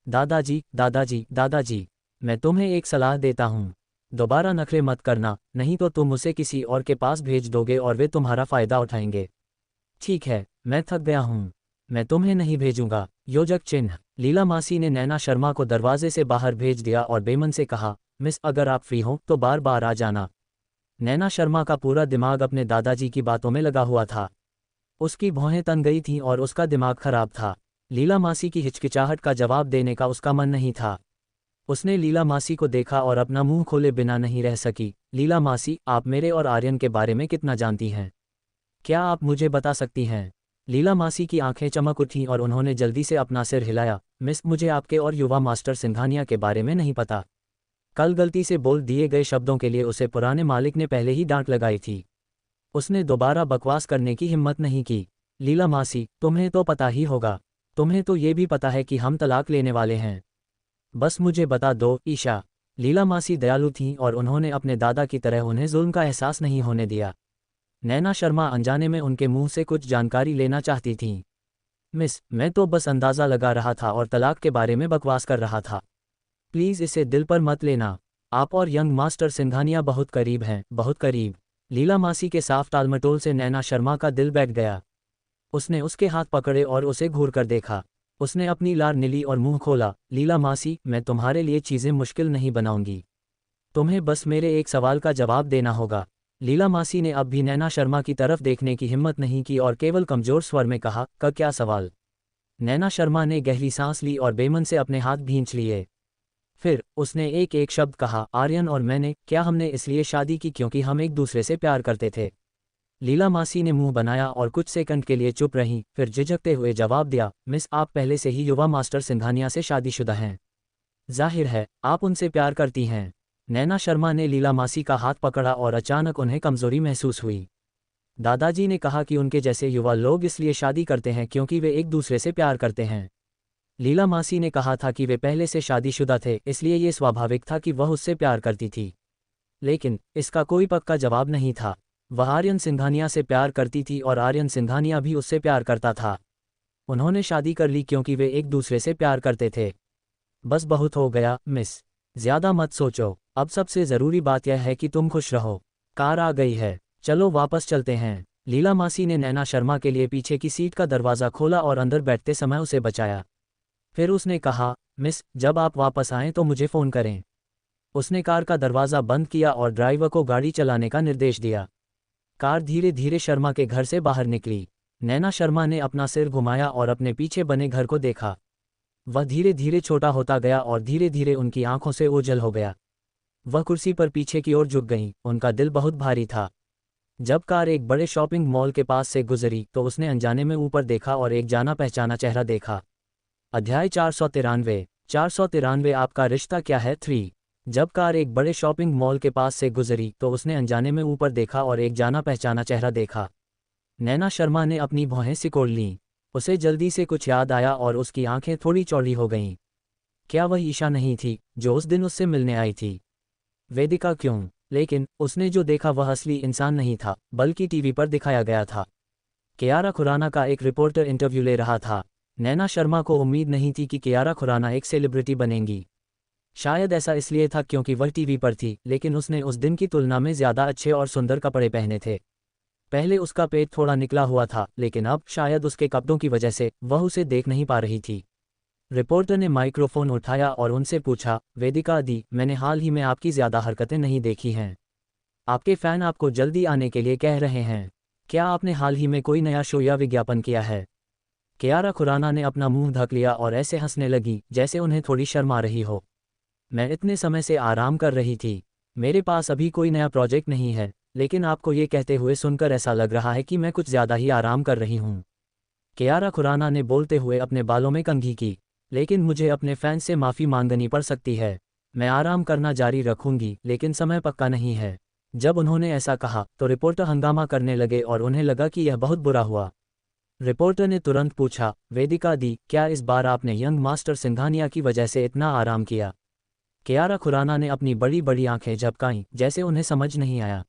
दादाजी, दादाजी, दादाजी, मैं तुम्हें एक सलाह देता हूँ। दोबारा नखरे मत करना, नहीं तो तुम उसे किसी और के पास भेज दोगे और वे तुम्हारा फ़ायदा उठाएंगे। ठीक है, मैं थक गया हूँ, मैं तुम्हें नहीं भेजूंगा। योजक चिन्ह। लीला मासी ने नैना शर्मा को दरवाजे से बाहर भेज दिया और बेमन से कहा, मिस, अगर आप फ्री हों तो बार बार आ जाना। नैना शर्मा का पूरा दिमाग अपने दादाजी की बातों में लगा हुआ था। उसकी भौहें तन गई थीं और उसका दिमाग खराब था। लीला मासी की हिचकिचाहट का जवाब देने का उसका मन नहीं था। उसने लीला मासी को देखा और अपना मुंह खोले बिना नहीं रह सकी। लीला मासी, आप मेरे और आर्यन के बारे में कितना जानती हैं? क्या आप मुझे बता सकती हैं? लीला मासी की आंखें चमक उठीं और उन्होंने जल्दी से अपना सिर हिलाया। मिस, मुझे आपके और युवा मास्टर सिंघानिया के बारे में नहीं पता। कल गलती से बोल दिए गए शब्दों के लिए उसे पुराने मालिक ने पहले ही डांट लगाई थी। उसने दोबारा बकवास करने की हिम्मत नहीं की। लीला मासी, तुम्हें तो पता ही होगा। तुम्हें तो ये भी पता है कि हम तलाक लेने वाले हैं। बस मुझे बता दो, ईशा। लीला मासी दयालु थीं और उन्होंने अपने दादा की तरह उन्हें जुल्म का एहसास नहीं होने दिया। नैना शर्मा अनजाने में उनके मुंह से कुछ जानकारी लेना चाहती थीं। मिस, मैं तो बस अंदाज़ा लगा रहा था और तलाक के बारे में बकवास कर रहा था। प्लीज़ इसे दिल पर मत लेना। आप और यंग मास्टर सिंघानिया बहुत करीब हैं, बहुत करीब। लीला मासी के साफ टालमटोल से नैना शर्मा का दिल बैठ गया। उसने उसके हाथ पकड़े और उसे घूर कर देखा। उसने अपनी लार नीली और मुंह खोला। लीला मासी, मैं तुम्हारे लिए चीज़ें मुश्किल नहीं बनाऊंगी। तुम्हें बस मेरे एक सवाल का जवाब देना होगा। लीला मासी ने अब भी नैना शर्मा की तरफ देखने की हिम्मत नहीं की और केवल कमज़ोर स्वर में कहा, क्या सवाल? नैना शर्मा ने गहरी सांस ली और बेमन से अपने हाथ भींच लिए। फिर उसने एक एक शब्द कहा, आर्यन और मैंने, क्या हमने इसलिए शादी की क्योंकि हम एक दूसरे से प्यार करते थे? लीला मासी ने मुंह बनाया और कुछ सेकंड के लिए चुप रहीं, फिर झिझकते हुए जवाब दिया, मिस, आप पहले से ही युवा मास्टर सिंघानिया से शादीशुदा हैं। जाहिर है, आप उनसे प्यार करती हैं। नैना शर्मा ने लीला मासी का हाथ पकड़ा और अचानक उन्हें कमजोरी महसूस हुई। दादाजी ने कहा कि उनके जैसे युवा लोग इसलिए शादी करते हैं क्योंकि वे एक दूसरे से प्यार करते हैं। लीला मासी ने कहा था कि वे पहले से शादीशुदा थे, इसलिए ये स्वाभाविक था कि वह उससे प्यार करती थी। लेकिन इसका कोई पक्का जवाब नहीं था। वह आर्यन सिंघानिया से प्यार करती थी और आर्यन सिंघानिया भी उससे प्यार करता था। उन्होंने शादी कर ली क्योंकि वे एक दूसरे से प्यार करते थे। बस बहुत हो गया, मिस। ज़्यादा मत सोचो। अब सबसे ज़रूरी बात यह है कि तुम खुश रहो। कार आ गई है, चलो वापस चलते हैं। लीला मासी ने नैना शर्मा के लिए पीछे की सीट का दरवाज़ा खोला और अंदर बैठते समय उसे बचाया। फिर उसने कहा, मिस, जब आप वापस आएं तो मुझे फ़ोन करें। उसने कार का दरवाज़ा बंद किया और ड्राइवर को गाड़ी चलाने का निर्देश दिया। कार धीरे धीरे शर्मा के घर से बाहर निकली। नैना शर्मा ने अपना सिर घुमाया और अपने पीछे बने घर को देखा। वह धीरे धीरे छोटा होता गया और धीरे धीरे उनकी आंखों से ओझल हो गया। वह कुर्सी पर पीछे की ओर झुक गईं, उनका दिल बहुत भारी था। जब कार एक बड़े शॉपिंग मॉल के पास से गुजरी तो उसने अनजाने में ऊपर देखा और एक जाना पहचाना चेहरा देखा। अध्याय 493। 493 आपका रिश्ता क्या है 3। जब कार एक बड़े शॉपिंग मॉल के पास से गुजरी तो उसने अनजाने में ऊपर देखा और एक जाना पहचाना चेहरा देखा। नैना शर्मा ने अपनी भौहें सिकोड़ लीं। उसे जल्दी से कुछ याद आया और उसकी आंखें थोड़ी चौड़ी हो गईं। क्या वह ईशा नहीं थी जो उस दिन उससे मिलने आई थी? वेदिका क्यों? लेकिन उसने जो देखा वह असली इंसान नहीं था, बल्कि टीवी पर दिखाया गया था। कियारा खुराना का एक रिपोर्टर इंटरव्यू ले रहा था। नैना शर्मा को उम्मीद नहीं थी कि कियारा खुराना एक सेलिब्रिटी बनेंगी। शायद ऐसा इसलिए था क्योंकि वह टीवी पर थी, लेकिन उसने उस दिन की तुलना में ज़्यादा अच्छे और सुंदर कपड़े पहने थे। पहले उसका पेट थोड़ा निकला हुआ था, लेकिन अब शायद उसके कपड़ों की वजह से वह उसे देख नहीं पा रही थी। रिपोर्टर ने माइक्रोफोन उठाया और उनसे पूछा, वेदिका दी, मैंने हाल ही में आपकी ज़्यादा हरकतें नहीं देखी हैं। आपके फ़ैन आपको जल्दी आने के लिए कह रहे हैं। क्या आपने हाल ही में कोई नया शो या विज्ञापन किया है? कियारा खुराना ने अपना मुंह ढक लिया और ऐसे हंसने लगी जैसे उन्हें थोड़ी शर्म आ रही हो। मैं इतने समय से आराम कर रही थी। मेरे पास अभी कोई नया प्रोजेक्ट नहीं है, लेकिन आपको ये कहते हुए सुनकर ऐसा लग रहा है कि मैं कुछ ज़्यादा ही आराम कर रही हूँ। कियारा खुराना ने बोलते हुए अपने बालों में कंघी की। लेकिन मुझे अपने फैंस से माफ़ी मांगनी पड़ सकती है। मैं आराम करना जारी रखूंगी, लेकिन समय पक्का नहीं है। जब उन्होंने ऐसा कहा तो रिपोर्टर हंगामा करने लगे और उन्हें लगा कि यह बहुत बुरा हुआ। रिपोर्टर ने तुरंत पूछा, वेदिका दी, क्या इस बार आपने यंग मास्टर सिंघानिया की वजह से इतना आराम किया? कियारा खुराना ने अपनी बड़ी बड़ी आंखें झपकाईं जैसे उन्हें समझ नहीं आया।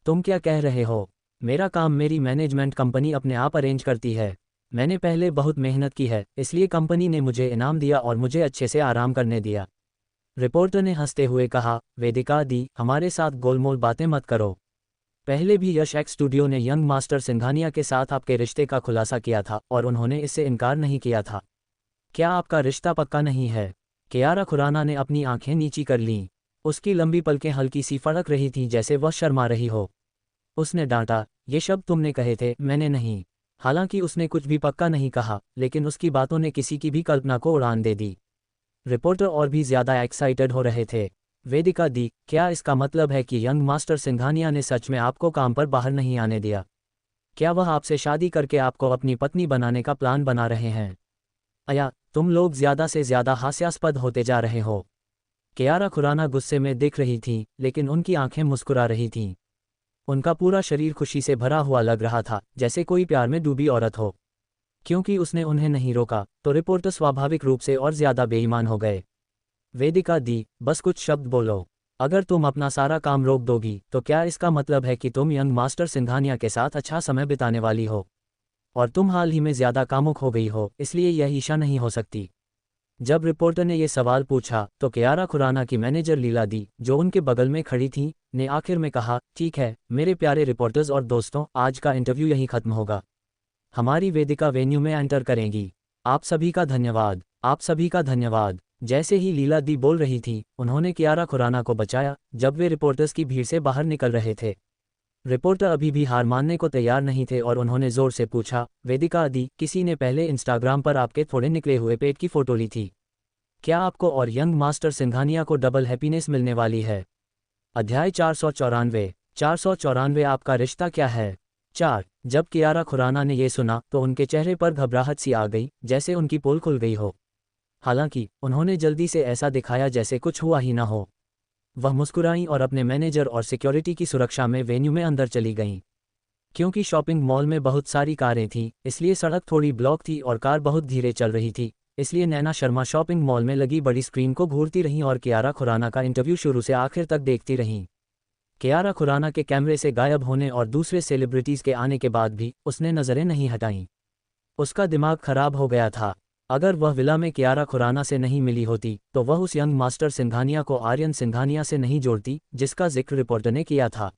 तुम क्या कह रहे हो? मेरा काम मेरी मैनेजमेंट कंपनी अपने आप अरेंज करती है। मैंने पहले बहुत मेहनत की है, इसलिए कंपनी ने मुझे इनाम दिया और मुझे अच्छे से आराम करने दिया। रिपोर्टर ने हंसते हुए कहा, वेदिका दी, हमारे साथ गोलमोल बातें मत करो। पहले भी यश एक्स स्टूडियो ने यंग मास्टर सिंघानिया के साथ आपके रिश्ते का खुलासा किया था और उन्होंने इससे इनकार नहीं किया था। क्या आपका रिश्ता पक्का नहीं है? कियारा खुराना ने अपनी आंखें नीची कर लीं। उसकी लंबी पलकें हल्की सी फड़क रही थीं जैसे वह शर्मा रही हो। उसने डांटा, ये शब्द तुमने कहे थे, मैंने नहीं। हालांकि उसने कुछ भी पक्का नहीं कहा, लेकिन उसकी बातों ने किसी की भी कल्पना को उड़ान दे दी। रिपोर्टर और भी ज़्यादा एक्साइटेड हो रहे थे। वेदिका दी, क्या इसका मतलब है कि यंग मास्टर सिंघानिया ने सच में आपको काम पर बाहर नहीं आने दिया? क्या वह आपसे शादी करके आपको अपनी पत्नी बनाने का प्लान बना रहे हैं? अया, तुम लोग ज़्यादा से ज़्यादा हास्यास्पद होते जा रहे हो। कियारा खुराना गुस्से में दिख रही थीं, लेकिन उनकी आंखें मुस्कुरा रही थीं। उनका पूरा शरीर खुशी से भरा हुआ लग रहा था, जैसे कोई प्यार में डूबी औरत हो। क्योंकि उसने उन्हें नहीं रोका, तो रिपोर्टर स्वाभाविक रूप से और ज़्यादा बेईमान हो गए। वेदिका दी, बस कुछ शब्द बोलो। अगर तुम अपना सारा काम रोक दोगी तो क्या इसका मतलब है कि तुम यंग मास्टर सिंघानिया के साथ अच्छा समय बिताने वाली हो? और तुम हाल ही में ज़्यादा कामुक हो गई हो, इसलिए यह ईशा नहीं हो सकती। जब रिपोर्टर ने यह सवाल पूछा तो कियारा खुराना की मैनेजर लीला दी, जो उनके बगल में खड़ी थी, ने आखिर में कहा, ठीक है मेरे प्यारे रिपोर्टर्स और दोस्तों, आज का इंटरव्यू यहीं खत्म होगा। हमारी वेदिका वेन्यू में एंटर करेंगी। आप सभी का धन्यवाद, आप सभी का धन्यवाद। जैसे ही लीला दी बोल रही थी, उन्होंने कियारा खुराना को बचाया जब वे रिपोर्टर्स की भीड़ से बाहर निकल रहे थे। रिपोर्टर अभी भी हार मानने को तैयार नहीं थे और उन्होंने जोर से पूछा, वेदिका दी, किसी ने पहले इंस्टाग्राम पर आपके थोड़े निकले हुए पेट की फ़ोटो ली थी। क्या आपको और यंग मास्टर सिंघानिया को डबल हैप्पीनेस मिलने वाली है? अध्याय 494। 494 आपका रिश्ता क्या है 4। जब कियारा खुराना ने यह सुना तो उनके चेहरे पर घबराहट सी आ गई, जैसे उनकी पोल खुल गई हो। हालांकि उन्होंने जल्दी से ऐसा दिखाया जैसे कुछ हुआ ही ना हो। वह मुस्कुराईं और अपने मैनेजर और सिक्योरिटी की सुरक्षा में वेन्यू में अंदर चली गईं। क्योंकि शॉपिंग मॉल में बहुत सारी कारें थीं, इसलिए सड़क थोड़ी ब्लॉक थी और कार बहुत धीरे चल रही थी। इसलिए नैना शर्मा शॉपिंग मॉल में लगी बड़ी स्क्रीन को घूरती रहीं और कियारा खुराना का इंटरव्यू शुरू से आखिर तक देखती रहीं। कियारा खुराना के कैमरे से गायब होने और दूसरे सेलिब्रिटीज़ के आने के बाद भी उसने नज़रें नहीं हटाईं। उसका दिमाग खराब हो गया था। अगर वह विला में कियारा खुराना से नहीं मिली होती तो वह उस यंग मास्टर सिंघानिया को आर्यन सिंघानिया से नहीं जोड़ती जिसका जिक्र रिपोर्टर ने किया था।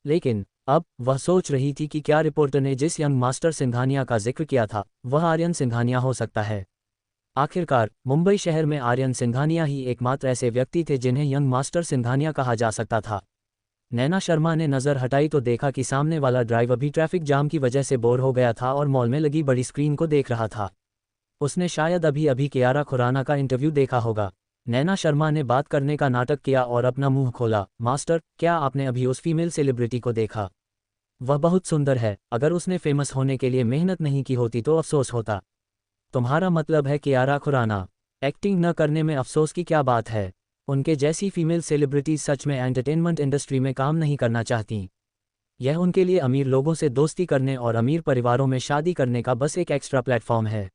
लेकिन अब वह सोच रही थी कि क्या रिपोर्टर ने जिस यंग मास्टर सिंघानिया का जिक्र किया था वह आर्यन सिंघानिया हो सकता है। आखिरकार मुंबई शहर में आर्यन सिंघानिया ही एकमात्र ऐसे व्यक्ति थे जिन्हें यंग मास्टर सिंघानिया कहा जा सकता था। नैना शर्मा ने नज़र हटाई तो देखा कि सामने वाला ड्राइवर भी ट्रैफिक जाम की वजह से बोर हो गया था और मॉल में लगी बड़ी स्क्रीन को देख रहा था। उसने शायद अभी अभी कियारा खुराना का इंटरव्यू देखा होगा। नैना शर्मा ने बात करने का नाटक किया और अपना मुंह खोला। मास्टर, क्या आपने अभी उस फीमेल सेलिब्रिटी को देखा? वह बहुत सुंदर है। अगर उसने फेमस होने के लिए मेहनत नहीं की होती तो अफसोस होता। तुम्हारा मतलब है कियारा खुराना? एक्टिंग न करने में अफसोस की क्या बात है? उनके जैसी फीमेल सेलिब्रिटीज सच में एंटरटेनमेंट इंडस्ट्री में काम नहीं करना चाहती। यह उनके लिए अमीर लोगों से दोस्ती करने और अमीर परिवारों में शादी करने का बस एक एक्स्ट्रा प्लेटफॉर्म है।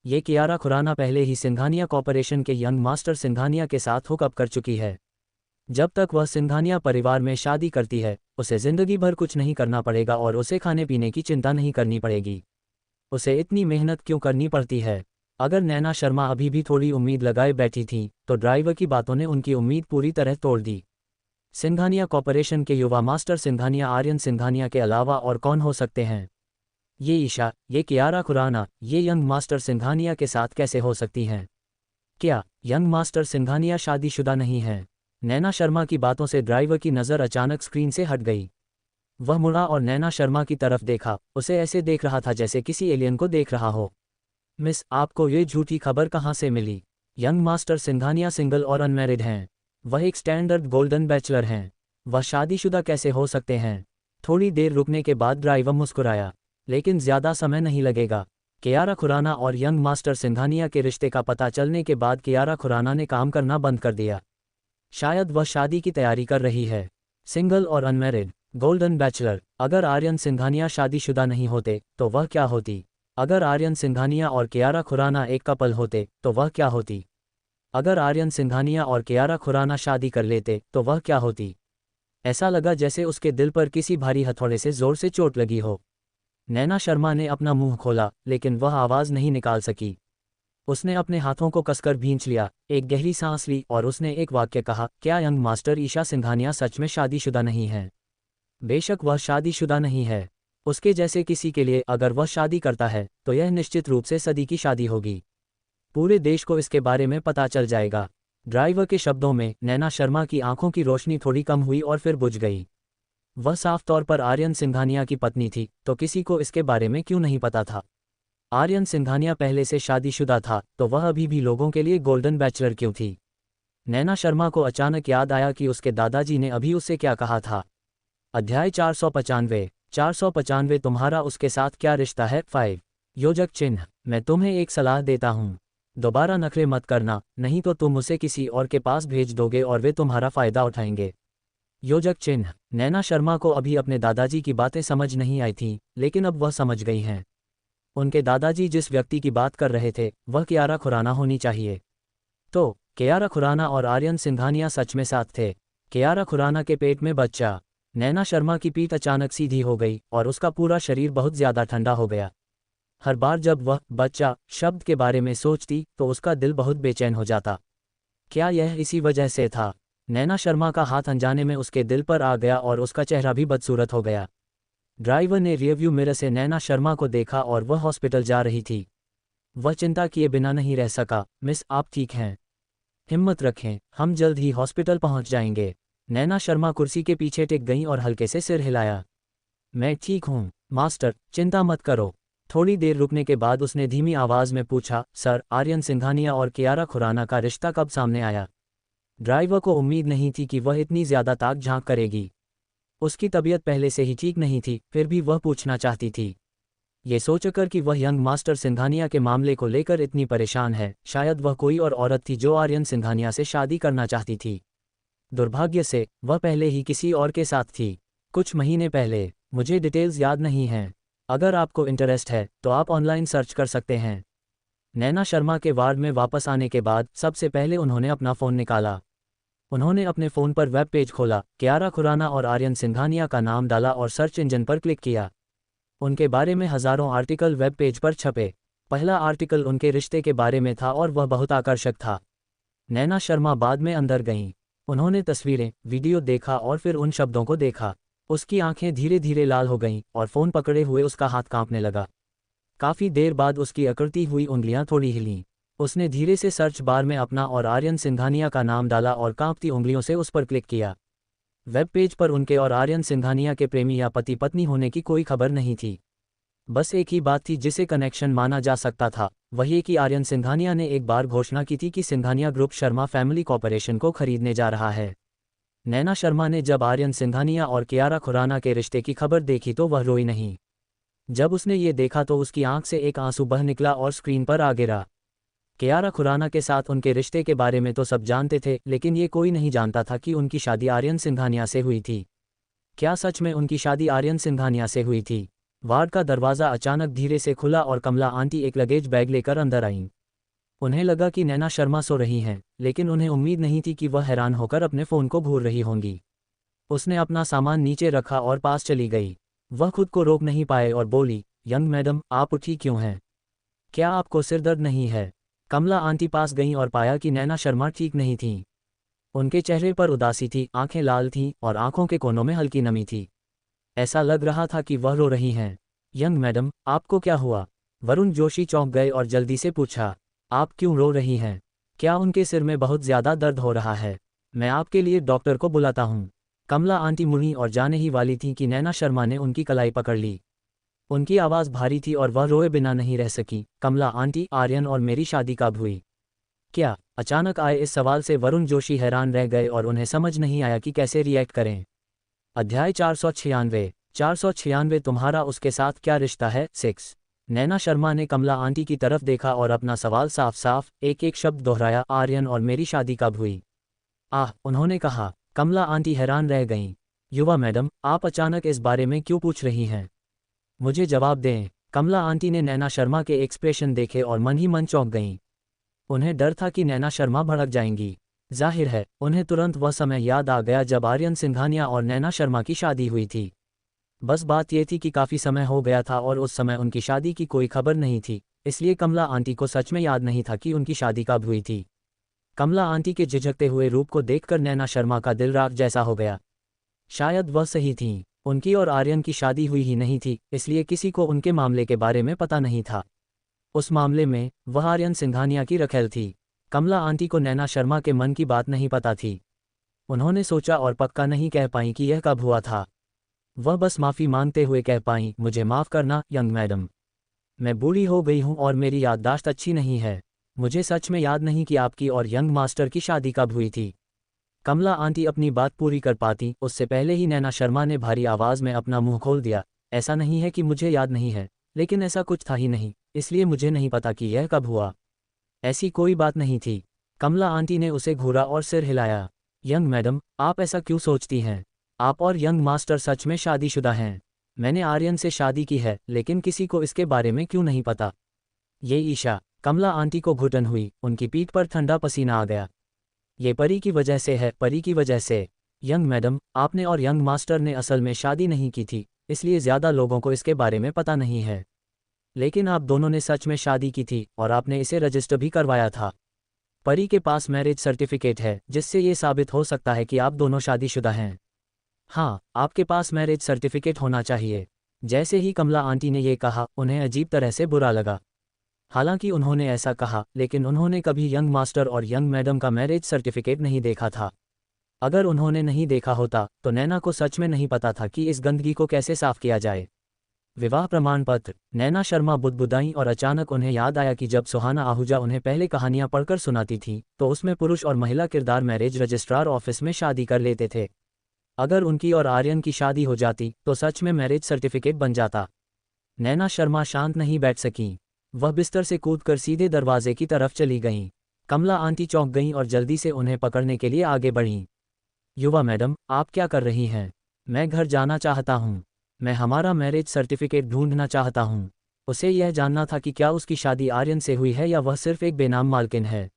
ये कियारा खुराना पहले ही सिंघानिया कॉर्पोरेशन के यंग मास्टर सिंघानिया के साथ हुकअप कर चुकी है। जब तक वह सिंघानिया परिवार में शादी करती है उसे जिंदगी भर कुछ नहीं करना पड़ेगा और उसे खाने पीने की चिंता नहीं करनी पड़ेगी। उसे इतनी मेहनत क्यों करनी पड़ती है? अगर नैना शर्मा अभी भी थोड़ी उम्मीद लगाए बैठी थी तो ड्राइवर की बातों ने उनकी उम्मीद पूरी तरह तोड़ दी। सिंघानिया कॉर्पोरेशन के युवा मास्टर सिंघानिया आर्यन सिंघानिया के अलावा और कौन हो सकते हैं? ये ईशा, ये कियारा खुराना, ये यंग मास्टर सिंघानिया के साथ कैसे हो सकती हैं? क्या यंग मास्टर सिंघानिया शादीशुदा नहीं है? नैना शर्मा की बातों से ड्राइवर की नज़र अचानक स्क्रीन से हट गई। वह मुड़ा और नैना शर्मा की तरफ देखा। उसे ऐसे देख रहा था जैसे किसी एलियन को देख रहा हो। मिस, आपको ये झूठी खबर कहाँ से मिली? यंग मास्टर सिंघानिया सिंगल और अनमैरिड हैं। वह एक स्टैंडर्ड गोल्डन बैचलर हैं। वह शादीशुदा कैसे हो सकते हैं? थोड़ी देर रुकने के बाद ड्राइवर मुस्कुराया। लेकिन ज़्यादा समय नहीं लगेगा। कियारा खुराना और यंग मास्टर सिंघानिया के रिश्ते का पता चलने के बाद कियारा खुराना ने काम करना बंद कर दिया। शायद वह शादी की तैयारी कर रही है। सिंगल और अनमैरिड, गोल्डन बैचलर। अगर आर्यन सिंघानिया शादीशुदा नहीं होते तो वह क्या होती? अगर आर्यन सिंघानिया और कियारा खुराना एक कपल होते तो वह क्या होती? अगर आर्यन सिंघानिया और कियारा खुराना शादी कर लेते तो वह क्या होती? ऐसा लगा जैसे उसके दिल पर किसी भारी हथौड़े से जोर से चोट लगी हो। नैना शर्मा ने अपना मुंह खोला लेकिन वह आवाज़ नहीं निकाल सकी। उसने अपने हाथों को कसकर भींच लिया, एक गहरी सांस ली और उसने एक वाक्य कहा, क्या यंग मास्टर ईशा सिंघानिया सच में शादीशुदा नहीं है? बेशक वह शादीशुदा नहीं है। उसके जैसे किसी के लिए अगर वह शादी करता है तो यह निश्चित रूप से सदी की शादी होगी। पूरे देश को इसके बारे में पता चल जाएगा। ड्राइवर के शब्दों में नैना शर्मा की आंखों की रोशनी थोड़ी कम हुई और फिर बुझ गई। वह साफ तौर पर आर्यन सिंघानिया की पत्नी थी तो किसी को इसके बारे में क्यों नहीं पता था? आर्यन सिंघानिया पहले से शादीशुदा था तो वह अभी भी लोगों के लिए गोल्डन बैचलर क्यों थी? नैना शर्मा को अचानक याद आया कि उसके दादाजी ने अभी उससे क्या कहा था। अध्याय 495 तुम्हारा उसके साथ क्या रिश्ता है? 5 योजक चिन्ह। मैं तुम्हें एक सलाह देता हूँ, दोबारा नखरे मत करना, नहीं तो तुम उसे किसी और के पास भेज दोगे और वे तुम्हारा फ़ायदा उठाएंगे। योजक चिन्ह। नैना शर्मा को अभी अपने दादाजी की बातें समझ नहीं आई थीं, लेकिन अब वह समझ गई हैं। उनके दादाजी जिस व्यक्ति की बात कर रहे थे वह कियारा खुराना होनी चाहिए। तो कियारा खुराना और आर्यन सिंघानिया सच में साथ थे। कियारा खुराना के पेट में बच्चा। नैना शर्मा की पीठ अचानक सीधी हो गई और उसका पूरा शरीर बहुत ज़्यादा ठंडा हो गया। हर बार जब वह बच्चा शब्द के बारे में सोचती तो उसका दिल बहुत बेचैन हो जाता। क्या यह इसी वजह से था? नैना शर्मा का हाथ अनजाने में उसके दिल पर आ गया और उसका चेहरा भी बदसूरत हो गया। ड्राइवर ने रियरव्यू मिरर से नैना शर्मा को देखा और वह हॉस्पिटल जा रही थी। वह चिंता किए बिना नहीं रह सका। मिस, आप ठीक हैं? हिम्मत रखें, हम जल्द ही हॉस्पिटल पहुंच जाएंगे। नैना शर्मा कुर्सी के पीछे टिक गईं और हल्के से सिर हिलाया। मैं ठीक हूँ मास्टर, चिंता मत करो। थोड़ी देर रुकने के बाद उसने धीमी आवाज़ में पूछा, सर, आर्यन सिंघानिया और कियारा खुराना का रिश्ता कब सामने आया? ड्राइवर को उम्मीद नहीं थी कि वह इतनी ज़्यादा ताक झांक करेगी। उसकी तबीयत पहले से ही ठीक नहीं थी, फिर भी वह पूछना चाहती थी। ये सोचकर कि वह यंग मास्टर सिंघानिया के मामले को लेकर इतनी परेशान है, शायद वह कोई और औरत थी जो आर्यन सिंघानिया से शादी करना चाहती थी। दुर्भाग्य से वह पहले ही किसी और के साथ थी, कुछ महीने पहले। मुझे डिटेल्स याद नहीं हैं। अगर आपको इंटरेस्ट है तो आप ऑनलाइन सर्च कर सकते हैं। नैना शर्मा के वार्ड में वापस आने के बाद सबसे पहले उन्होंने अपना फ़ोन निकाला। उन्होंने अपने फ़ोन पर वेब पेज खोला, कियारा खुराना और आर्यन सिंघानिया का नाम डाला और सर्च इंजन पर क्लिक किया। उनके बारे में हज़ारों आर्टिकल वेब पेज पर छपे। पहला आर्टिकल उनके रिश्ते के बारे में था और वह बहुत आकर्षक था। नैना शर्मा बाद में अंदर गईं। उन्होंने तस्वीरें, वीडियो देखा और फिर उन शब्दों को देखा। उसकी आंखें धीरे धीरे लाल हो गईं और फ़ोन पकड़े हुए उसका हाथ कांपने लगा। काफ़ी देर बाद उसकी अकड़ती हुई उंगलियां थोड़ी हिलीं। उसने धीरे से सर्च बार में अपना और आर्यन सिंघानिया का नाम डाला और कांपती उंगलियों से उस पर क्लिक किया। वेब पेज पर उनके और आर्यन सिंघानिया के प्रेमी या पति पत्नी होने की कोई खबर नहीं थी। बस एक ही बात थी जिसे कनेक्शन माना जा सकता था, वही कि आर्यन सिंघानिया ने एक बार घोषणा की थी कि Singhania group Sharma family corporation को खरीदने जा रहा है। नैना शर्मा ने जब आर्यन सिंघानिया और कियारा खुराना के रिश्ते की खबर देखी तो वह रोई नहीं। जब उसने ये देखा तो उसकी आंख से एक आंसू बह निकला और स्क्रीन पर आ गिरा। कियारा खुराना के साथ उनके रिश्ते के बारे में तो सब जानते थे, लेकिन ये कोई नहीं जानता था कि उनकी शादी आर्यन सिंघानिया से हुई थी। क्या सच में उनकी शादी आर्यन सिंघानिया से हुई थी? वार्ड का दरवाज़ा अचानक धीरे से खुला और कमला आंटी एक लगेज बैग लेकर अंदर आईं। उन्हें लगा कि नैना शर्मा सो रही हैं, लेकिन उन्हें उम्मीद नहीं थी कि वह हैरान होकर अपने फ़ोन को भूल रही होंगी। उसने अपना सामान नीचे रखा और पास चली गई। वह खुद को रोक नहीं पाए और बोली, यंग मैडम, आप उठी क्यों हैं? क्या आपको सिरदर्द नहीं है? कमला आंटी पास गईं और पाया कि नैना शर्मा ठीक नहीं थीं। उनके चेहरे पर उदासी थी, आंखें लाल थीं और आंखों के कोनों में हल्की नमी थी। ऐसा लग रहा था कि वह रो रही हैं। यंग मैडम, आपको क्या हुआ? वरुण जोशी चौंक गए और जल्दी से पूछा, आप क्यों रो रही हैं? क्या उनके सिर में बहुत ज़्यादा दर्द हो रहा है? मैं आपके लिए डॉक्टर को बुलाता हूँ। कमला आंटी मुड़ी और जाने ही वाली थीं कि नैना शर्मा ने उनकी कलाई पकड़ ली। उनकी आवाज़ भारी थी और वह रोए बिना नहीं रह सकी। कमला आंटी, आर्यन और मेरी शादी कब हुई? क्या? अचानक आए इस सवाल से वरुण जोशी हैरान रह गए और उन्हें समझ नहीं आया कि कैसे रिएक्ट करें। अध्याय 496 तुम्हारा उसके साथ क्या रिश्ता है? 6। नैना शर्मा ने कमला आंटी की तरफ देखा और अपना सवाल साफ साफ एक एक शब्द दोहराया, आर्यन और मेरी शादी कब हुई? उन्होंने कहा। कमला आंटी हैरान रह गईं। युवा मैडम, आप अचानक इस बारे में क्यों पूछ रही हैं? मुझे जवाब दें। कमला आंटी ने नैना शर्मा के एक्सप्रेशन देखे और मन ही मन चौंक गईं। उन्हें डर था कि नैना शर्मा भड़क जाएंगी। जाहिर है, उन्हें तुरंत वह समय याद आ गया जब आर्यन सिंघानिया और नैना शर्मा की शादी हुई थी। बस बात यह थी कि काफ़ी समय हो गया था और उस समय उनकी शादी की कोई खबर नहीं थी, इसलिए कमला आंटी को सच में याद नहीं था कि उनकी शादी कब हुई थी। कमला आंटी के झिझकते हुए रूप को देखकर नैना शर्मा का दिल राख जैसा हो गया। शायद वह सही थीं। उनकी और आर्यन की शादी हुई ही नहीं थी, इसलिए किसी को उनके मामले के बारे में पता नहीं था। उस मामले में वह आर्यन सिंघानिया की रखेल थी। कमला आंटी को नैना शर्मा के मन की बात नहीं पता थी। उन्होंने सोचा और पक्का नहीं कह पाई कि यह कब हुआ था। वह बस माफ़ी मांगते हुए कह पाईं, मुझे माफ़ करना यंग मैडम। मैं बूढ़ी हो गई हूँ और मेरी याददाश्त अच्छी नहीं है। मुझे सच में याद नहीं कि आपकी और यंग मास्टर की शादी कब हुई थी। कमला आंटी अपनी बात पूरी कर पाती उससे पहले ही नैना शर्मा ने भारी आवाज़ में अपना मुंह खोल दिया। ऐसा नहीं है कि मुझे याद नहीं है, लेकिन ऐसा कुछ था ही नहीं, इसलिए मुझे नहीं पता कि यह कब हुआ। ऐसी कोई बात नहीं थी। कमला आंटी ने उसे घूरा और सिर हिलाया। यंग मैडम, आप ऐसा क्यों सोचती हैं? आप और यंग मास्टर सच में शादीशुदा हैं। मैंने आर्यन से शादी की है, लेकिन किसी को इसके बारे में क्यों नहीं पता? ये ईशा। कमला आंटी को घुटन हुई, उनकी पीठ पर ठंडा पसीना आ गया। ये परी की वजह से है, परी की वजह से। यंग मैडम, आपने और यंग मास्टर ने असल में शादी नहीं की थी, इसलिए ज़्यादा लोगों को इसके बारे में पता नहीं है। लेकिन आप दोनों ने सच में शादी की थी और आपने इसे रजिस्टर भी करवाया था। परी के पास मैरिज सर्टिफिकेट है जिससे ये साबित हो सकता है कि आप दोनों शादीशुदा हैं। हाँ, आपके पास मैरिज सर्टिफिकेट होना चाहिए। जैसे ही कमला आंटी ने यह कहा, उन्हें अजीब तरह से बुरा लगा। हालांकि उन्होंने ऐसा कहा, लेकिन उन्होंने कभी यंग मास्टर और यंग मैडम का मैरिज सर्टिफिकेट नहीं देखा था। अगर उन्होंने नहीं देखा होता तो नैना को सच में नहीं पता था कि इस गंदगी को कैसे साफ किया जाए। विवाह प्रमाण पत्र। नैना शर्मा बुदबुदाईं और अचानक उन्हें याद आया कि जब सुहाना आहूजा उन्हें पहले कहानियां पढ़कर सुनाती थी तो उसमें पुरुष और महिला किरदार मैरिज रजिस्ट्रार ऑफिस में शादी कर लेते थे। अगर उनकी और आर्यन की शादी हो जाती तो सच में मैरिज सर्टिफिकेट बन जाता। नैना शर्मा शांत नहीं बैठ सकीं। वह बिस्तर से कूदकर सीधे दरवाजे की तरफ चली गईं। कमला आंटी चौंक गईं और जल्दी से उन्हें पकड़ने के लिए आगे बढ़ीं। युवा मैडम, आप क्या कर रही हैं? मैं घर जाना चाहता हूँ। मैं हमारा मैरिज सर्टिफिकेट ढूंढना चाहता हूँ। उसे यह जानना था कि क्या उसकी शादी आर्यन से हुई है या वह सिर्फ एक बेनाम मालकिन है।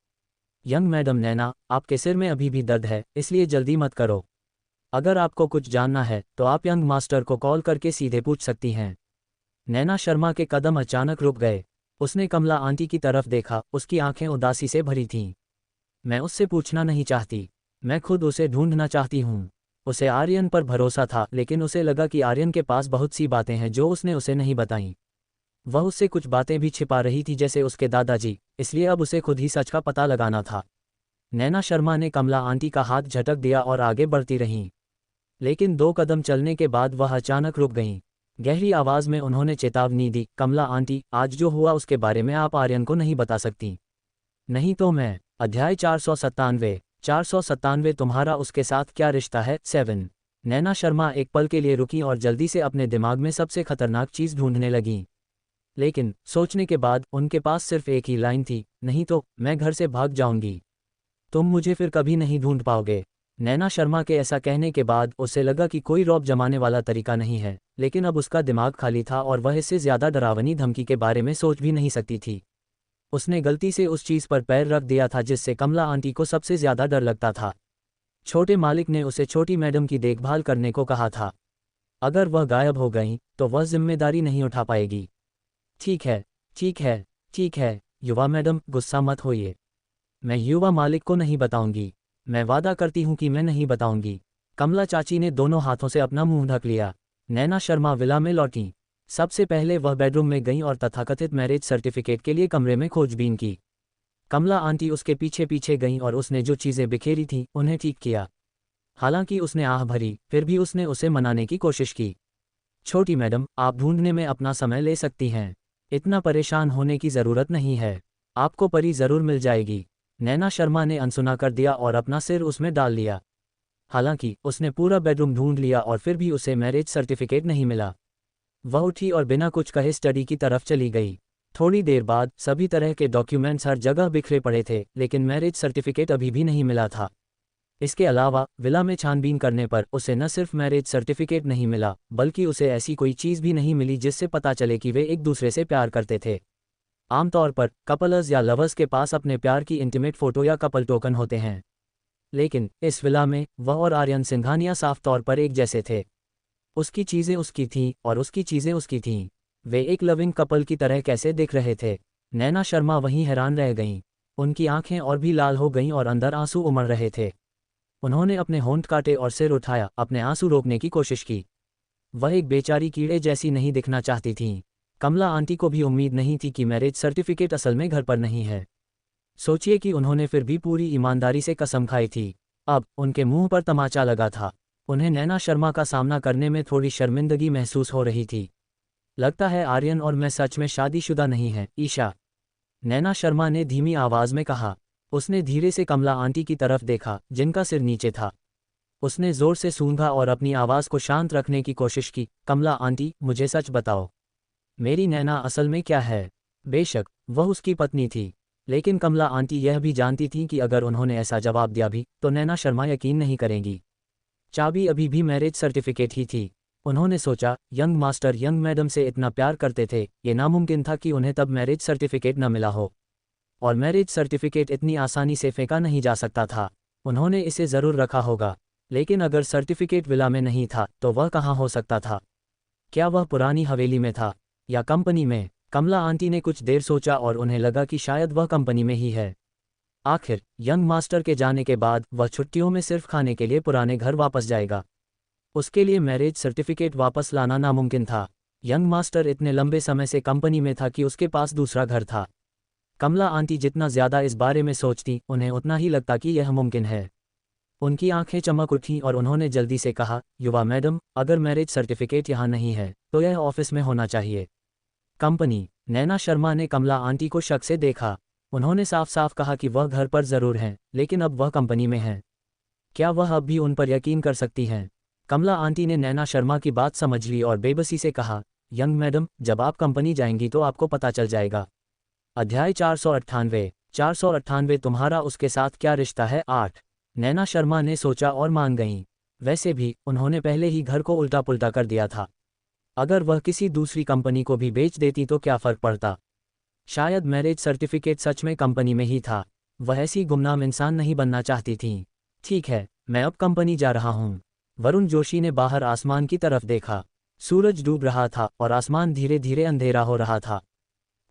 यंग मैडम, नैना, आपके सिर में अभी भी दर्द है, इसलिए जल्दी मत करो। अगर आपको कुछ जानना है तो आप यंग मास्टर को कॉल करके सीधे पूछ सकती हैं। नैना शर्मा के कदम अचानक रुक गए। उसने कमला आंटी की तरफ देखा, उसकी आंखें उदासी से भरी थीं। मैं उससे पूछना नहीं चाहती, मैं खुद उसे ढूंढना चाहती हूँ। उसे आर्यन पर भरोसा था, लेकिन उसे लगा कि आर्यन के पास बहुत सी बातें हैं जो उसने उसे नहीं बताईं। वह उससे कुछ बातें भी छिपा रही थी, जैसे उसके दादाजी, इसलिए अब उसे खुद ही सच का पता लगाना था। नैना शर्मा ने कमला आंटी का हाथ झटक दिया और आगे बढ़ती रहीं। लेकिन 2 कदम चलने के बाद वह अचानक रुक गईं। गहरी आवाज़ में उन्होंने चेतावनी दी, कमला आंटी, आज जो हुआ उसके बारे में आप आर्यन को नहीं बता सकती। नहीं तो मैं। अध्याय 497 तुम्हारा उसके साथ क्या रिश्ता है 7। नैना शर्मा एक पल के लिए रुकी और जल्दी से अपने दिमाग में सबसे खतरनाक चीज़ ढूंढने लगीं। लेकिन सोचने के बाद उनके पास सिर्फ एक ही लाइन थी, नहीं तो मैं घर से भाग जाऊंगी। तुम मुझे फिर कभी नहीं ढूंढ पाओगे। नैना शर्मा के ऐसा कहने के बाद उसे लगा कि कोई रौब जमाने वाला तरीका नहीं है, लेकिन अब उसका दिमाग खाली था और वह इससे ज़्यादा डरावनी धमकी के बारे में सोच भी नहीं सकती थी। उसने गलती से उस चीज़ पर पैर रख दिया था जिससे कमला आंटी को सबसे ज़्यादा डर लगता था। छोटे मालिक ने उसे छोटी मैडम की देखभाल करने को कहा था। अगर वह गायब हो गई तो वह जिम्मेदारी नहीं उठा पाएगी। ठीक है, ठीक है, ठीक है, युवा मैडम, गुस्सा मत होइए। मैं युवा मालिक को नहीं बताऊंगी। मैं वादा करती हूँ कि मैं नहीं बताऊंगी। कमला चाची ने दोनों हाथों से अपना मुंह ढक लिया। नैना शर्मा विला में लौटी। सबसे पहले वह बेडरूम में गईं और तथाकथित मैरिज सर्टिफिकेट के लिए कमरे में खोजबीन की। कमला आंटी उसके पीछे पीछे गईं और उसने जो चीज़ें बिखेरी थीं उन्हें ठीक किया। हालांकि उसने आह भरी, फिर भी उसने उसे मनाने की कोशिश की। छोटी मैडम, आप ढूंढने में अपना समय ले सकती हैं। इतना परेशान होने की ज़रूरत नहीं है। आपको परी ज़रूर मिल जाएगी। नैना शर्मा ने अनसुना कर दिया और अपना सिर उसमें डाल लिया। हालांकि उसने पूरा बेडरूम ढूंढ लिया और फिर भी उसे मैरिज सर्टिफिकेट नहीं मिला। वह उठी और बिना कुछ कहे स्टडी की तरफ चली गई। थोड़ी देर बाद सभी तरह के डॉक्यूमेंट्स हर जगह बिखरे पड़े थे, लेकिन मैरिज सर्टिफिकेट अभी भी नहीं मिला था। इसके अलावा विला में छानबीन करने पर उसे न सिर्फ मैरिज सर्टिफिकेट नहीं मिला, बल्कि उसे ऐसी कोई चीज़ भी नहीं मिली जिससे पता चले कि वे एक दूसरे से प्यार करते थे। आमतौर पर कपल्स या लवर्स के पास अपने प्यार की इंटीमेट फोटो या कपल टोकन होते हैं, लेकिन इस विला में वह और आर्यन सिंघानिया साफ तौर पर एक जैसे थे। उसकी चीज़ें उसकी थीं और उसकी चीज़ें उसकी थीं। वे एक लविंग कपल की तरह कैसे दिख रहे थे। नैना शर्मा वहीं हैरान रह गईं। उनकी आंखें और भी लाल हो गईं और अंदर आंसू उमड़ रहे थे। उन्होंने अपने होंठ काटे और सिर उठाया, अपने आंसू रोकने की कोशिश की। वह एक बेचारी कीड़े जैसी नहीं दिखना चाहती थीं। कमला आंटी को भी उम्मीद नहीं थी कि मैरिज सर्टिफिकेट असल में घर पर नहीं है। सोचिए कि उन्होंने फिर भी पूरी ईमानदारी से कसम खाई थी। अब उनके मुंह पर तमाचा लगा था। उन्हें नैना शर्मा का सामना करने में थोड़ी शर्मिंदगी महसूस हो रही थी। लगता है आर्यन और मैं सच में शादीशुदा नहीं हैं, ईशा। नैना शर्मा ने धीमी आवाज़ में कहा। उसने धीरे से कमला आंटी की तरफ देखा, जिनका सिर नीचे था। उसने ज़ोर से सूंघा और अपनी आवाज़ को शांत रखने की कोशिश की। कमला आंटी, मुझे सच बताओ, मेरी नैना असल में क्या है? बेशक वह उसकी पत्नी थी, लेकिन कमला आंटी यह भी जानती थी कि अगर उन्होंने ऐसा जवाब दिया भी तो नैना शर्मा यकीन नहीं करेंगी। चाबी अभी भी मैरिज सर्टिफिकेट ही थी। उन्होंने सोचा, यंग मास्टर यंग मैडम से इतना प्यार करते थे, ये नामुमकिन था कि उन्हें तब मैरिज सर्टिफिकेट न मिला हो। और मैरिज सर्टिफिकेट इतनी आसानी से फेंका नहीं जा सकता था। उन्होंने इसे ज़रूर रखा होगा। लेकिन अगर सर्टिफिकेट विला में नहीं था तो वह कहाँ हो सकता था? क्या वह पुरानी हवेली में था या कंपनी में? कमला आंटी ने कुछ देर सोचा और उन्हें लगा कि शायद वह कंपनी में ही है। आखिर यंग मास्टर के जाने के बाद वह छुट्टियों में सिर्फ खाने के लिए पुराने घर वापस जाएगा। उसके लिए मैरिज सर्टिफिकेट वापस लाना नामुमकिन था। यंग मास्टर इतने लंबे समय से कंपनी में था कि उसके पास दूसरा घर था। कमला आंटी जितना ज़्यादा इस बारे में सोचती, उन्हें उतना ही लगता कि यह मुमकिन है। उनकी आंखें चमक उठीं और उन्होंने जल्दी से कहा, युवा मैडम, अगर मैरिज सर्टिफिकेट यहाँ नहीं है तो यह ऑफिस में होना चाहिए। कंपनी। नैना शर्मा ने कमला आंटी को शक से देखा। उन्होंने साफ साफ कहा कि वह घर पर ज़रूर हैं, लेकिन अब वह कंपनी में हैं। क्या वह अब भी उन पर यकीन कर सकती हैं? कमला आंटी ने नैना शर्मा की बात समझ ली और बेबसी से कहा, यंग मैडम, जब आप कंपनी जाएंगी तो आपको पता चल जाएगा। अध्याय 498 तुम्हारा उसके साथ क्या रिश्ता है 8। नैना शर्मा ने सोचा और मान गईं। वैसे भी उन्होंने पहले ही घर को उल्टा पुल्टा कर दिया था। अगर वह किसी दूसरी कंपनी को भी बेच देती तो क्या फ़र्क पड़ता? शायद मैरिज सर्टिफिकेट सच में कंपनी में ही था। वह ऐसी गुमनाम इंसान नहीं बनना चाहती थीं। ठीक है, मैं अब कंपनी जा रहा हूँ। वरुण जोशी ने बाहर आसमान की तरफ देखा। सूरज डूब रहा था और आसमान धीरे धीरे अंधेरा हो रहा था।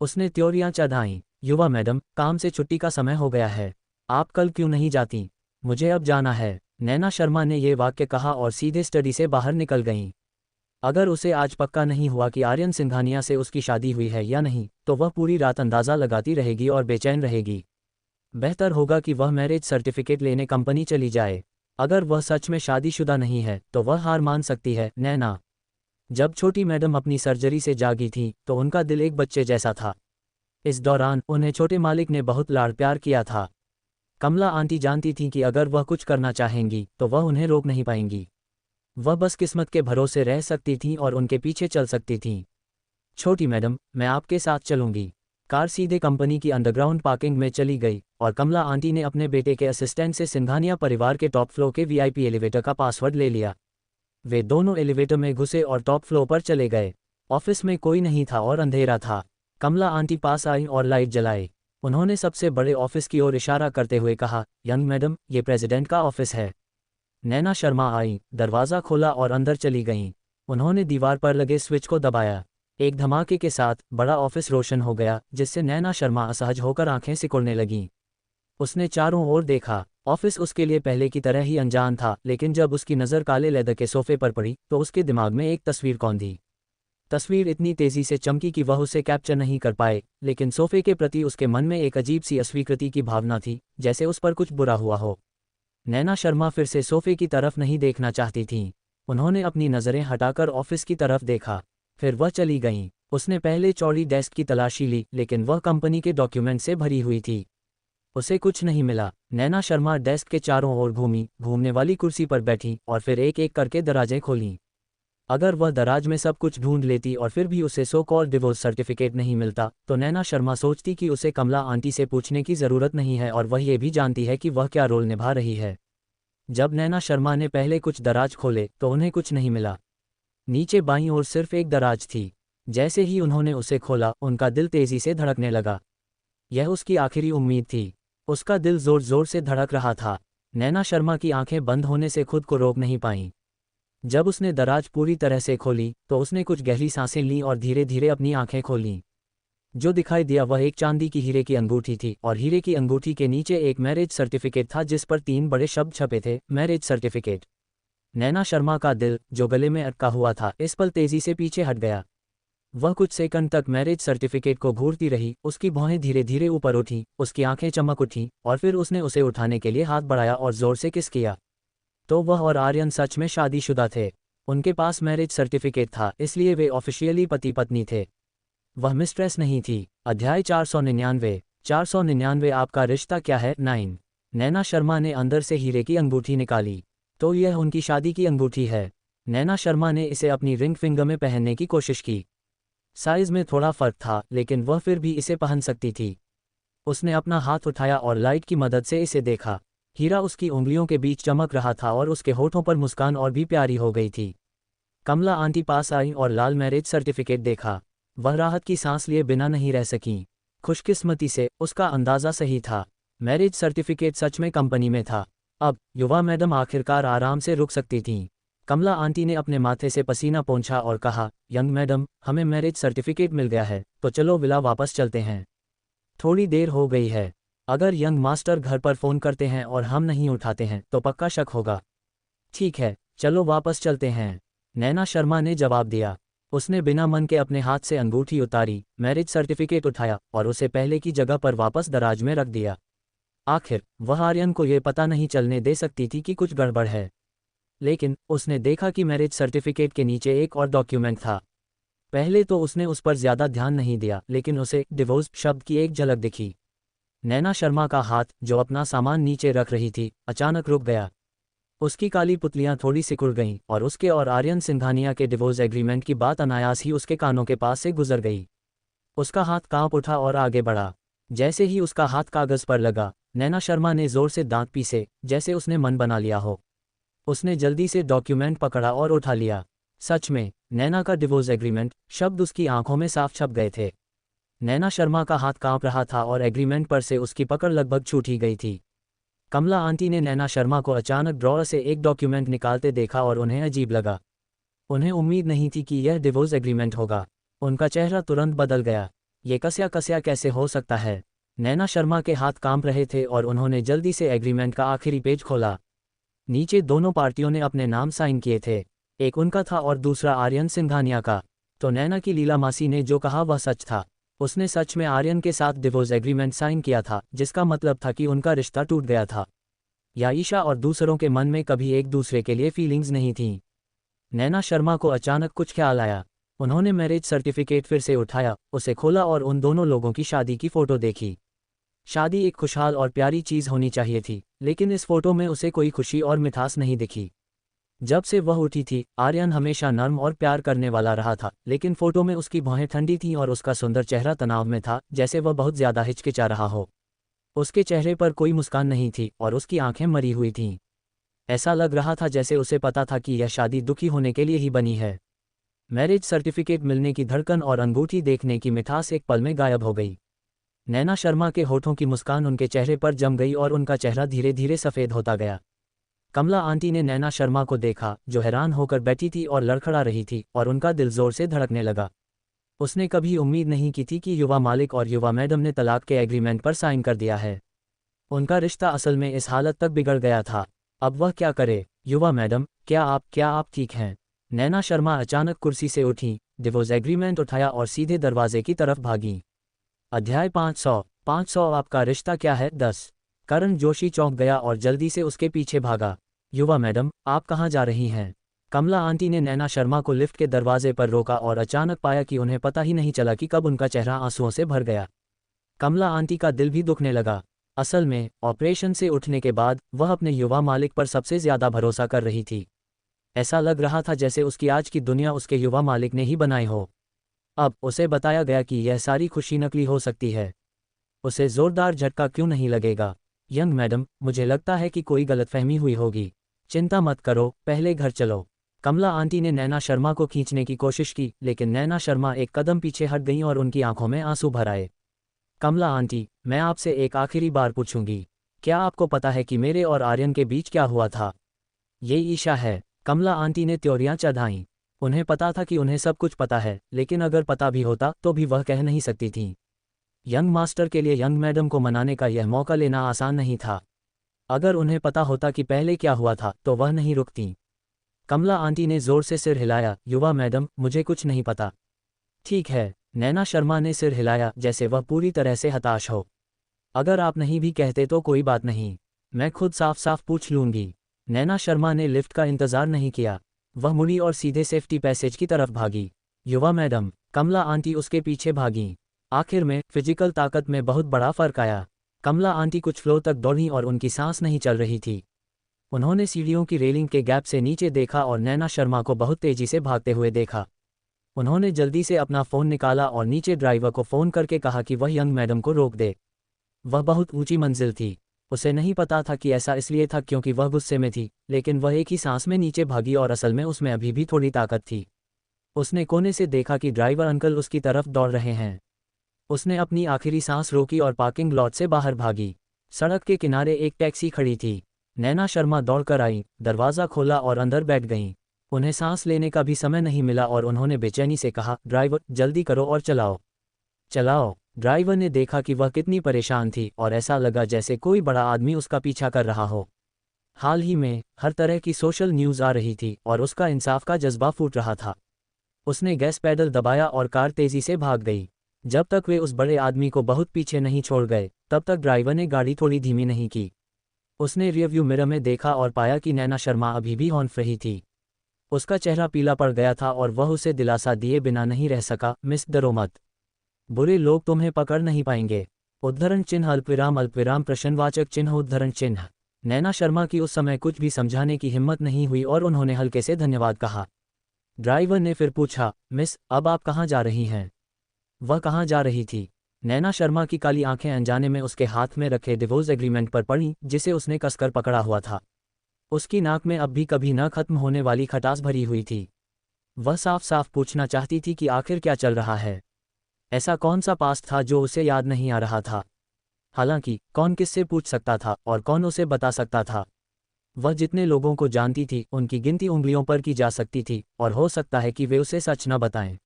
उसने त्योरियां चढ़ाईं। युवा मैडम, काम से छुट्टी का समय हो गया है। आप कल क्यों नहीं जाती? मुझे अब जाना है। नैना शर्मा ने ये वाक्य कहा और सीधे स्टडी से बाहर निकल गईं। अगर उसे आज पक्का नहीं हुआ कि आर्यन सिंघानिया से उसकी शादी हुई है या नहीं, तो वह पूरी रात अंदाज़ा लगाती रहेगी और बेचैन रहेगी। बेहतर होगा कि वह मैरिज सर्टिफिकेट लेने कंपनी चली जाए। अगर वह सच में शादीशुदा नहीं है तो वह हार मान सकती है। नैना, जब छोटी मैडम अपनी सर्जरी से जागी थी तो उनका दिल एक बच्चे जैसा था। इस दौरान उन्हें छोटे मालिक ने बहुत लाड़ प्यार किया था। कमला आंटी जानती थीं कि अगर वह कुछ करना चाहेंगी तो वह उन्हें रोक नहीं पाएंगी। वह बस किस्मत के भरोसे रह सकती थीं और उनके पीछे चल सकती थीं। छोटी मैडम, मैं आपके साथ चलूंगी। कार सीधे कंपनी की अंडरग्राउंड पार्किंग में चली गई और कमला आंटी ने अपने बेटे के असिस्टेंट से सिंघानिया परिवार के टॉप फ्लोर के वीआईपी एलिवेटर का पासवर्ड ले लिया। वे दोनों एलिवेटर में घुसे और टॉप फ्लोर पर चले गए। ऑफिस में कोई नहीं था और अंधेरा था। कमला आंटी पास आई और लाइट जलाई। उन्होंने सबसे बड़े ऑफिस की ओर इशारा करते हुए कहा, यंग मैडम, ये प्रेसिडेंट का ऑफिस है। नैना शर्मा आई, दरवाज़ा खोला और अंदर चली गईं। उन्होंने दीवार पर लगे स्विच को दबाया। एक धमाके के साथ बड़ा ऑफिस रोशन हो गया, जिससे नैना शर्मा असहज होकर आंखें सिकुड़ने लगीं। उसने चारों ओर देखा। ऑफिस उसके लिए पहले की तरह ही अनजान था, लेकिन जब उसकी नज़र काले लेदर के सोफे पर पड़ी तो उसके दिमाग में एक तस्वीर कौंधी। तस्वीर इतनी तेजी से चमकी कि वह उसे कैप्चर नहीं कर पाए, लेकिन सोफे के प्रति उसके मन में एक अजीब सी अस्वीकृति की भावना थी, जैसे उस पर कुछ बुरा हुआ हो। नैना शर्मा फिर से सोफे की तरफ नहीं देखना चाहती थीं। उन्होंने अपनी नज़रें हटाकर ऑफिस की तरफ देखा। फिर वह चली गईं। उसने पहले चौड़ी डेस्क की तलाशी ली, लेकिन वह कंपनी के डॉक्यूमेंट से भरी हुई थी। उसे कुछ नहीं मिला। नैना शर्मा डेस्क के चारों ओर घूमी, घूमने वाली कुर्सी पर बैठी और फिर एक एक करके दराजें खोलीं। अगर वह दराज में सब कुछ ढूंढ लेती और फिर भी उसे सो कॉल्ड डिवोर्स सर्टिफिकेट नहीं मिलता, तो नैना शर्मा सोचती कि उसे कमला आंटी से पूछने की ज़रूरत नहीं है और वह ये भी जानती है कि वह क्या रोल निभा रही है। जब नैना शर्मा ने पहले कुछ दराज खोले तो उन्हें कुछ नहीं मिला। नीचे बाईं ओर सिर्फ एक दराज थी। जैसे ही उन्होंने उसे खोला, उनका दिल तेजी से धड़कने लगा। यह उसकी आखिरी उम्मीद थी। उसका दिल जोर जोर से धड़क रहा था। नैना शर्मा की आंखें बंद होने से खुद को रोक नहीं पाईं। जब उसने दराज पूरी तरह से खोली तो उसने कुछ गहरी सांसें लीं और धीरे धीरे अपनी आंखें खोलीं। जो दिखाई दिया वह एक चांदी की हीरे की अंगूठी थी और हीरे की अंगूठी के नीचे एक मैरिज सर्टिफिकेट था जिस पर 3 बड़े शब्द छपे थे, मैरिज सर्टिफिकेट। नैना शर्मा का दिल, जो गले में अटका हुआ था, इस पल तेजी से पीछे हट गया। वह कुछ सेकंड तक मैरिज सर्टिफिकेट को घूरती रही। उसकी भौहें धीरे धीरे ऊपर उठीं, उसकी आंखें चमक उठीं और फिर उसने उसे उठाने के लिए हाथ बढ़ाया और जोर से किस किया। तो वह और आर्यन सच में शादीशुदा थे। उनके पास मैरिज सर्टिफिकेट था, इसलिए वे ऑफिशियली पति पत्नी थे। वह मिस्ट्रेस नहीं थी। अध्याय 499 आपका रिश्ता क्या है 9। नैना शर्मा ने अंदर से हीरे की अंगूठी निकाली। तो यह उनकी शादी की अंगूठी है। नैना शर्मा ने इसे अपनी रिंग फिंगर में पहनने की कोशिश की। साइज में थोड़ा फर्क था, लेकिन वह फिर भी इसे पहन सकती थी। उसने अपना हाथ उठाया और लाइट की मदद से इसे देखा। हीरा उसकी उंगलियों के बीच चमक रहा था और उसके होठों पर मुस्कान और भी प्यारी हो गई थी। कमला आंटी पास आई और लाल मैरिज सर्टिफिकेट देखा। वह राहत की सांस लिए बिना नहीं रह सकीं। खुशकिस्मती से उसका अंदाज़ा सही था। मैरिज सर्टिफिकेट सच में कंपनी में था। अब युवा मैडम आखिरकार आराम से रुक सकती थीं। कमला आंटी ने अपने माथे से पसीना पोंछा और कहा, यंग मैडम, हमें मैरिज सर्टिफिकेट मिल गया है, तो चलो विला वापस चलते हैं। थोड़ी देर हो गई है। अगर यंग मास्टर घर पर फ़ोन करते हैं और हम नहीं उठाते हैं तो पक्का शक होगा। ठीक है, चलो वापस चलते हैं, नैना शर्मा ने जवाब दिया। उसने बिना मन के अपने हाथ से अंगूठी उतारी, मैरिज सर्टिफिकेट उठाया और उसे पहले की जगह पर वापस दराज में रख दिया। आखिर वह आर्यन को यह पता नहीं चलने दे सकती थी कि कुछ गड़बड़ है। लेकिन उसने देखा कि मैरिज सर्टिफिकेट के नीचे एक और डॉक्यूमेंट था। पहले तो उसने उस पर ज्यादा ध्यान नहीं दिया, लेकिन उसे डिवोर्स शब्द की एक झलक दिखी। नैना शर्मा का हाथ, जो अपना सामान नीचे रख रही थी, अचानक रुक गया। उसकी काली पुतलियां थोड़ी सिकुड़ गईं और उसके और आर्यन सिंघानिया के डिवोर्स एग्रीमेंट की बात अनायास ही उसके कानों के पास से गुजर गई। उसका हाथ कांप उठा और आगे बढ़ा। जैसे ही उसका हाथ कागज पर लगा, नैना शर्मा ने जोर से दांत पीसे, जैसे उसने मन बना लिया हो। उसने जल्दी से डॉक्यूमेंट पकड़ा और उठा लिया। सच में, नैना का डिवोर्स एग्रीमेंट शब्द उसकी आंखों में साफ छप गए थे। नैना शर्मा का हाथ कांप रहा था और एग्रीमेंट पर से उसकी पकड़ लगभग छूट ही गई थी। कमला आंटी ने नैना शर्मा को अचानक ड्रॉअर से एक डॉक्यूमेंट निकालते देखा और उन्हें अजीब लगा। उन्हें उम्मीद नहीं थी कि यह डिवोर्स एग्रीमेंट होगा। उनका चेहरा तुरंत बदल गया। ये कस्या कैसे हो सकता है? नैना शर्मा के हाथ कांप रहे थे और उन्होंने जल्दी से एग्रीमेंट का आखिरी पेज खोला। नीचे दोनों पार्टियों ने अपने नाम साइन किए थे, एक उनका था और दूसरा आर्यन सिंघानिया का। तो नैना की लीला मासी ने जो कहा वह सच था। उसने सच में आर्यन के साथ डिवोर्स एग्रीमेंट साइन किया था, जिसका मतलब था कि उनका रिश्ता टूट गया था। याईशा और दूसरों के मन में कभी एक दूसरे के लिए फीलिंग्स नहीं थीं। नैना शर्मा को अचानक कुछ ख्याल आया। उन्होंने मैरिज सर्टिफिकेट फिर से उठाया, उसे खोला और उन दोनों लोगों की शादी की फ़ोटो देखी। शादी एक खुशहाल और प्यारी चीज़ होनी चाहिए थी, लेकिन इस फोटो में उसे कोई खुशी और मिठास नहीं दिखी। जब से वह उठी थी, आर्यन हमेशा नर्म और प्यार करने वाला रहा था, लेकिन फोटो में उसकी भौहें ठंडी थीं और उसका सुंदर चेहरा तनाव में था, जैसे वह बहुत ज़्यादा हिचकिचा रहा हो। उसके चेहरे पर कोई मुस्कान नहीं थी और उसकी आंखें मरी हुई थीं। ऐसा लग रहा था जैसे उसे पता था कि यह शादी दुखी होने के लिए ही बनी है। मैरिज सर्टिफिकेट मिलने की धड़कन और अंगूठी देखने की मिठास एक पल में गायब हो गई। नैना शर्मा के होठों की मुस्कान उनके चेहरे पर जम गई और उनका चेहरा धीरे धीरे सफ़ेद होता गया। कमला आंटी ने नैना शर्मा को देखा, जो हैरान होकर बैठी थी और लड़खड़ा रही थी, और उनका दिल जोर से धड़कने लगा। उसने कभी उम्मीद नहीं की थी कि युवा मालिक और युवा मैडम ने तलाक के एग्रीमेंट पर साइन कर दिया है। उनका रिश्ता असल में इस हालत तक बिगड़ गया था। अब वह क्या करे? युवा मैडम, क्या आप ठीक हैं? नैना शर्मा अचानक कुर्सी से उठी, डिवोर्स एग्रीमेंट उठाया और सीधे दरवाजे की तरफ भागी। अध्याय 500 आपका रिश्ता क्या है 10। करण जोशी चौंक गया और जल्दी से उसके पीछे भागा। युवा मैडम, आप कहाँ जा रही हैं? कमला आंटी ने नैना शर्मा को लिफ्ट के दरवाजे पर रोका और अचानक पाया कि उन्हें पता ही नहीं चला कि कब उनका चेहरा आंसुओं से भर गया। कमला आंटी का दिल भी दुखने लगा। असल में ऑपरेशन से उठने के बाद वह अपने युवा मालिक पर सबसे ज़्यादा भरोसा कर रही थी। ऐसा लग रहा था जैसे उसकी आज की दुनिया उसके युवा मालिक ने ही बनाई हो। अब उसे बताया गया कि यह सारी खुशी नकली हो सकती है। उसे ज़ोरदार झटका क्यों नहीं लगेगा? यंग मैडम, मुझे लगता है कि कोई गलतफहमी हुई होगी। चिंता मत करो, पहले घर चलो। कमला आंटी ने नैना शर्मा को खींचने की कोशिश की, लेकिन नैना शर्मा एक कदम पीछे हट गईं और उनकी आंखों में आंसू भर आए। कमला आंटी, मैं आपसे एक आखिरी बार पूछूंगी, क्या आपको पता है कि मेरे और आर्यन के बीच क्या हुआ था? ये ईशा है। कमला आंटी ने त्योरियां चढ़ाईं। उन्हें पता था कि उन्हें सब कुछ पता है, लेकिन अगर पता भी होता तो भी वह कह नहीं सकती थीं। यंग मास्टर के लिए यंग मैडम को मनाने का यह मौका लेना आसान नहीं था। अगर उन्हें पता होता कि पहले क्या हुआ था तो वह नहीं रुकती। कमला आंटी ने जोर से सिर हिलाया। युवा मैडम, मुझे कुछ नहीं पता। ठीक है। नैना शर्मा ने सिर हिलाया, जैसे वह पूरी तरह से हताश हो। अगर आप नहीं भी कहते तो कोई बात नहीं, मैं खुद साफ साफ पूछ लूंगी। नैना शर्मा ने लिफ्ट का इंतजार नहीं किया। वह मुड़ी और सीधे सेफ्टी पैसेज की तरफ भागी। युवा मैडम, कमला आंटी उसके पीछे भागीं। आखिर में फिजिकल ताकत में बहुत बड़ा फर्क आया। कमला आंटी कुछ फ्लोर तक दौड़ीं और उनकी सांस नहीं चल रही थी। उन्होंने सीढ़ियों की रेलिंग के गैप से नीचे देखा और नैना शर्मा को बहुत तेजी से भागते हुए देखा। उन्होंने जल्दी से अपना फ़ोन निकाला और नीचे ड्राइवर को फ़ोन करके कहा कि वह यंग मैडम को रोक दे। वह बहुत ऊंची मंजिल थी। उसे नहीं पता था कि ऐसा इसलिए था क्योंकि वह गुस्से में थी, लेकिन वह एक ही सांस में नीचे भागी और असल में उसमें अभी भी थोड़ी ताकत थी। उसने कोने से देखा कि ड्राइवर अंकल उसकी तरफ दौड़ रहे हैं। उसने अपनी आखिरी सांस रोकी और पार्किंग लॉट से बाहर भागी। सड़क के किनारे एक टैक्सी खड़ी थी। नैना शर्मा दौड़कर आई, दरवाज़ा खोला और अंदर बैठ गईं। उन्हें सांस लेने का भी समय नहीं मिला और उन्होंने बेचैनी से कहा, ड्राइवर, जल्दी करो और चलाओ। चलाओ। ड्राइवर ने देखा कि वह कितनी परेशान थी और ऐसा लगा जैसे कोई बड़ा आदमी उसका पीछा कर रहा हो। हाल ही में हर तरह की सोशल न्यूज़ आ रही थी और उसका इंसाफ का जज्बा फूट रहा था। उसने गैस पैडल दबाया और कार तेज़ी से भाग गई। जब तक वे उस बड़े आदमी को बहुत पीछे नहीं छोड़ गए, तब तक ड्राइवर ने गाड़ी थोड़ी धीमी नहीं की। उसने रियरव्यू मिरर में देखा और पाया कि नैना शर्मा अभी भी हॉर्न रही थी। उसका चेहरा पीला पड़ गया था और वह उसे दिलासा दिए बिना नहीं रह सका, मिस डरो मत। बुरे लोग तुम्हें पकड़ नहीं पाएंगे। उद्धरण चिन्ह अल्पविराम प्रश्नवाचक चिन्ह उद्धरण चिन्ह। नैना शर्मा की उस समय कुछ भी समझाने की हिम्मत नहीं हुई और उन्होंने हल्के से धन्यवाद कहा। ड्राइवर ने फिर पूछा, मिस, अब आप कहाँ जा रही हैं? वह कहाँ जा रही थी? नैना शर्मा की काली आंखें अनजाने में उसके हाथ में रखे डिवोर्स एग्रीमेंट पर पड़ीं, जिसे उसने कसकर पकड़ा हुआ था। उसकी नाक में अब भी कभी न खत्म होने वाली खटास भरी हुई थी। वह साफ साफ पूछना चाहती थी कि आखिर क्या चल रहा है। ऐसा कौन सा पास्ट था जो उसे याद नहीं आ रहा था? हालांकि कौन किससे पूछ सकता था और कौन उसे बता सकता था? वह जितने लोगों को जानती थी उनकी गिनती उंगलियों पर की जा सकती थी, और हो सकता है कि वे उसे सच न बताएं।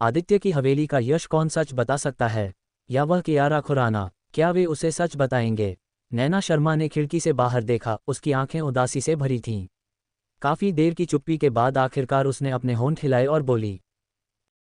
आदित्य की हवेली का यश कौन सच बता सकता है? या वह कियारा खुराना, क्या वे उसे सच बताएंगे? नैना शर्मा ने खिड़की से बाहर देखा, उसकी आंखें उदासी से भरी थीं। काफी देर की चुप्पी के बाद आखिरकार उसने अपने होंठ हिलाए और बोली,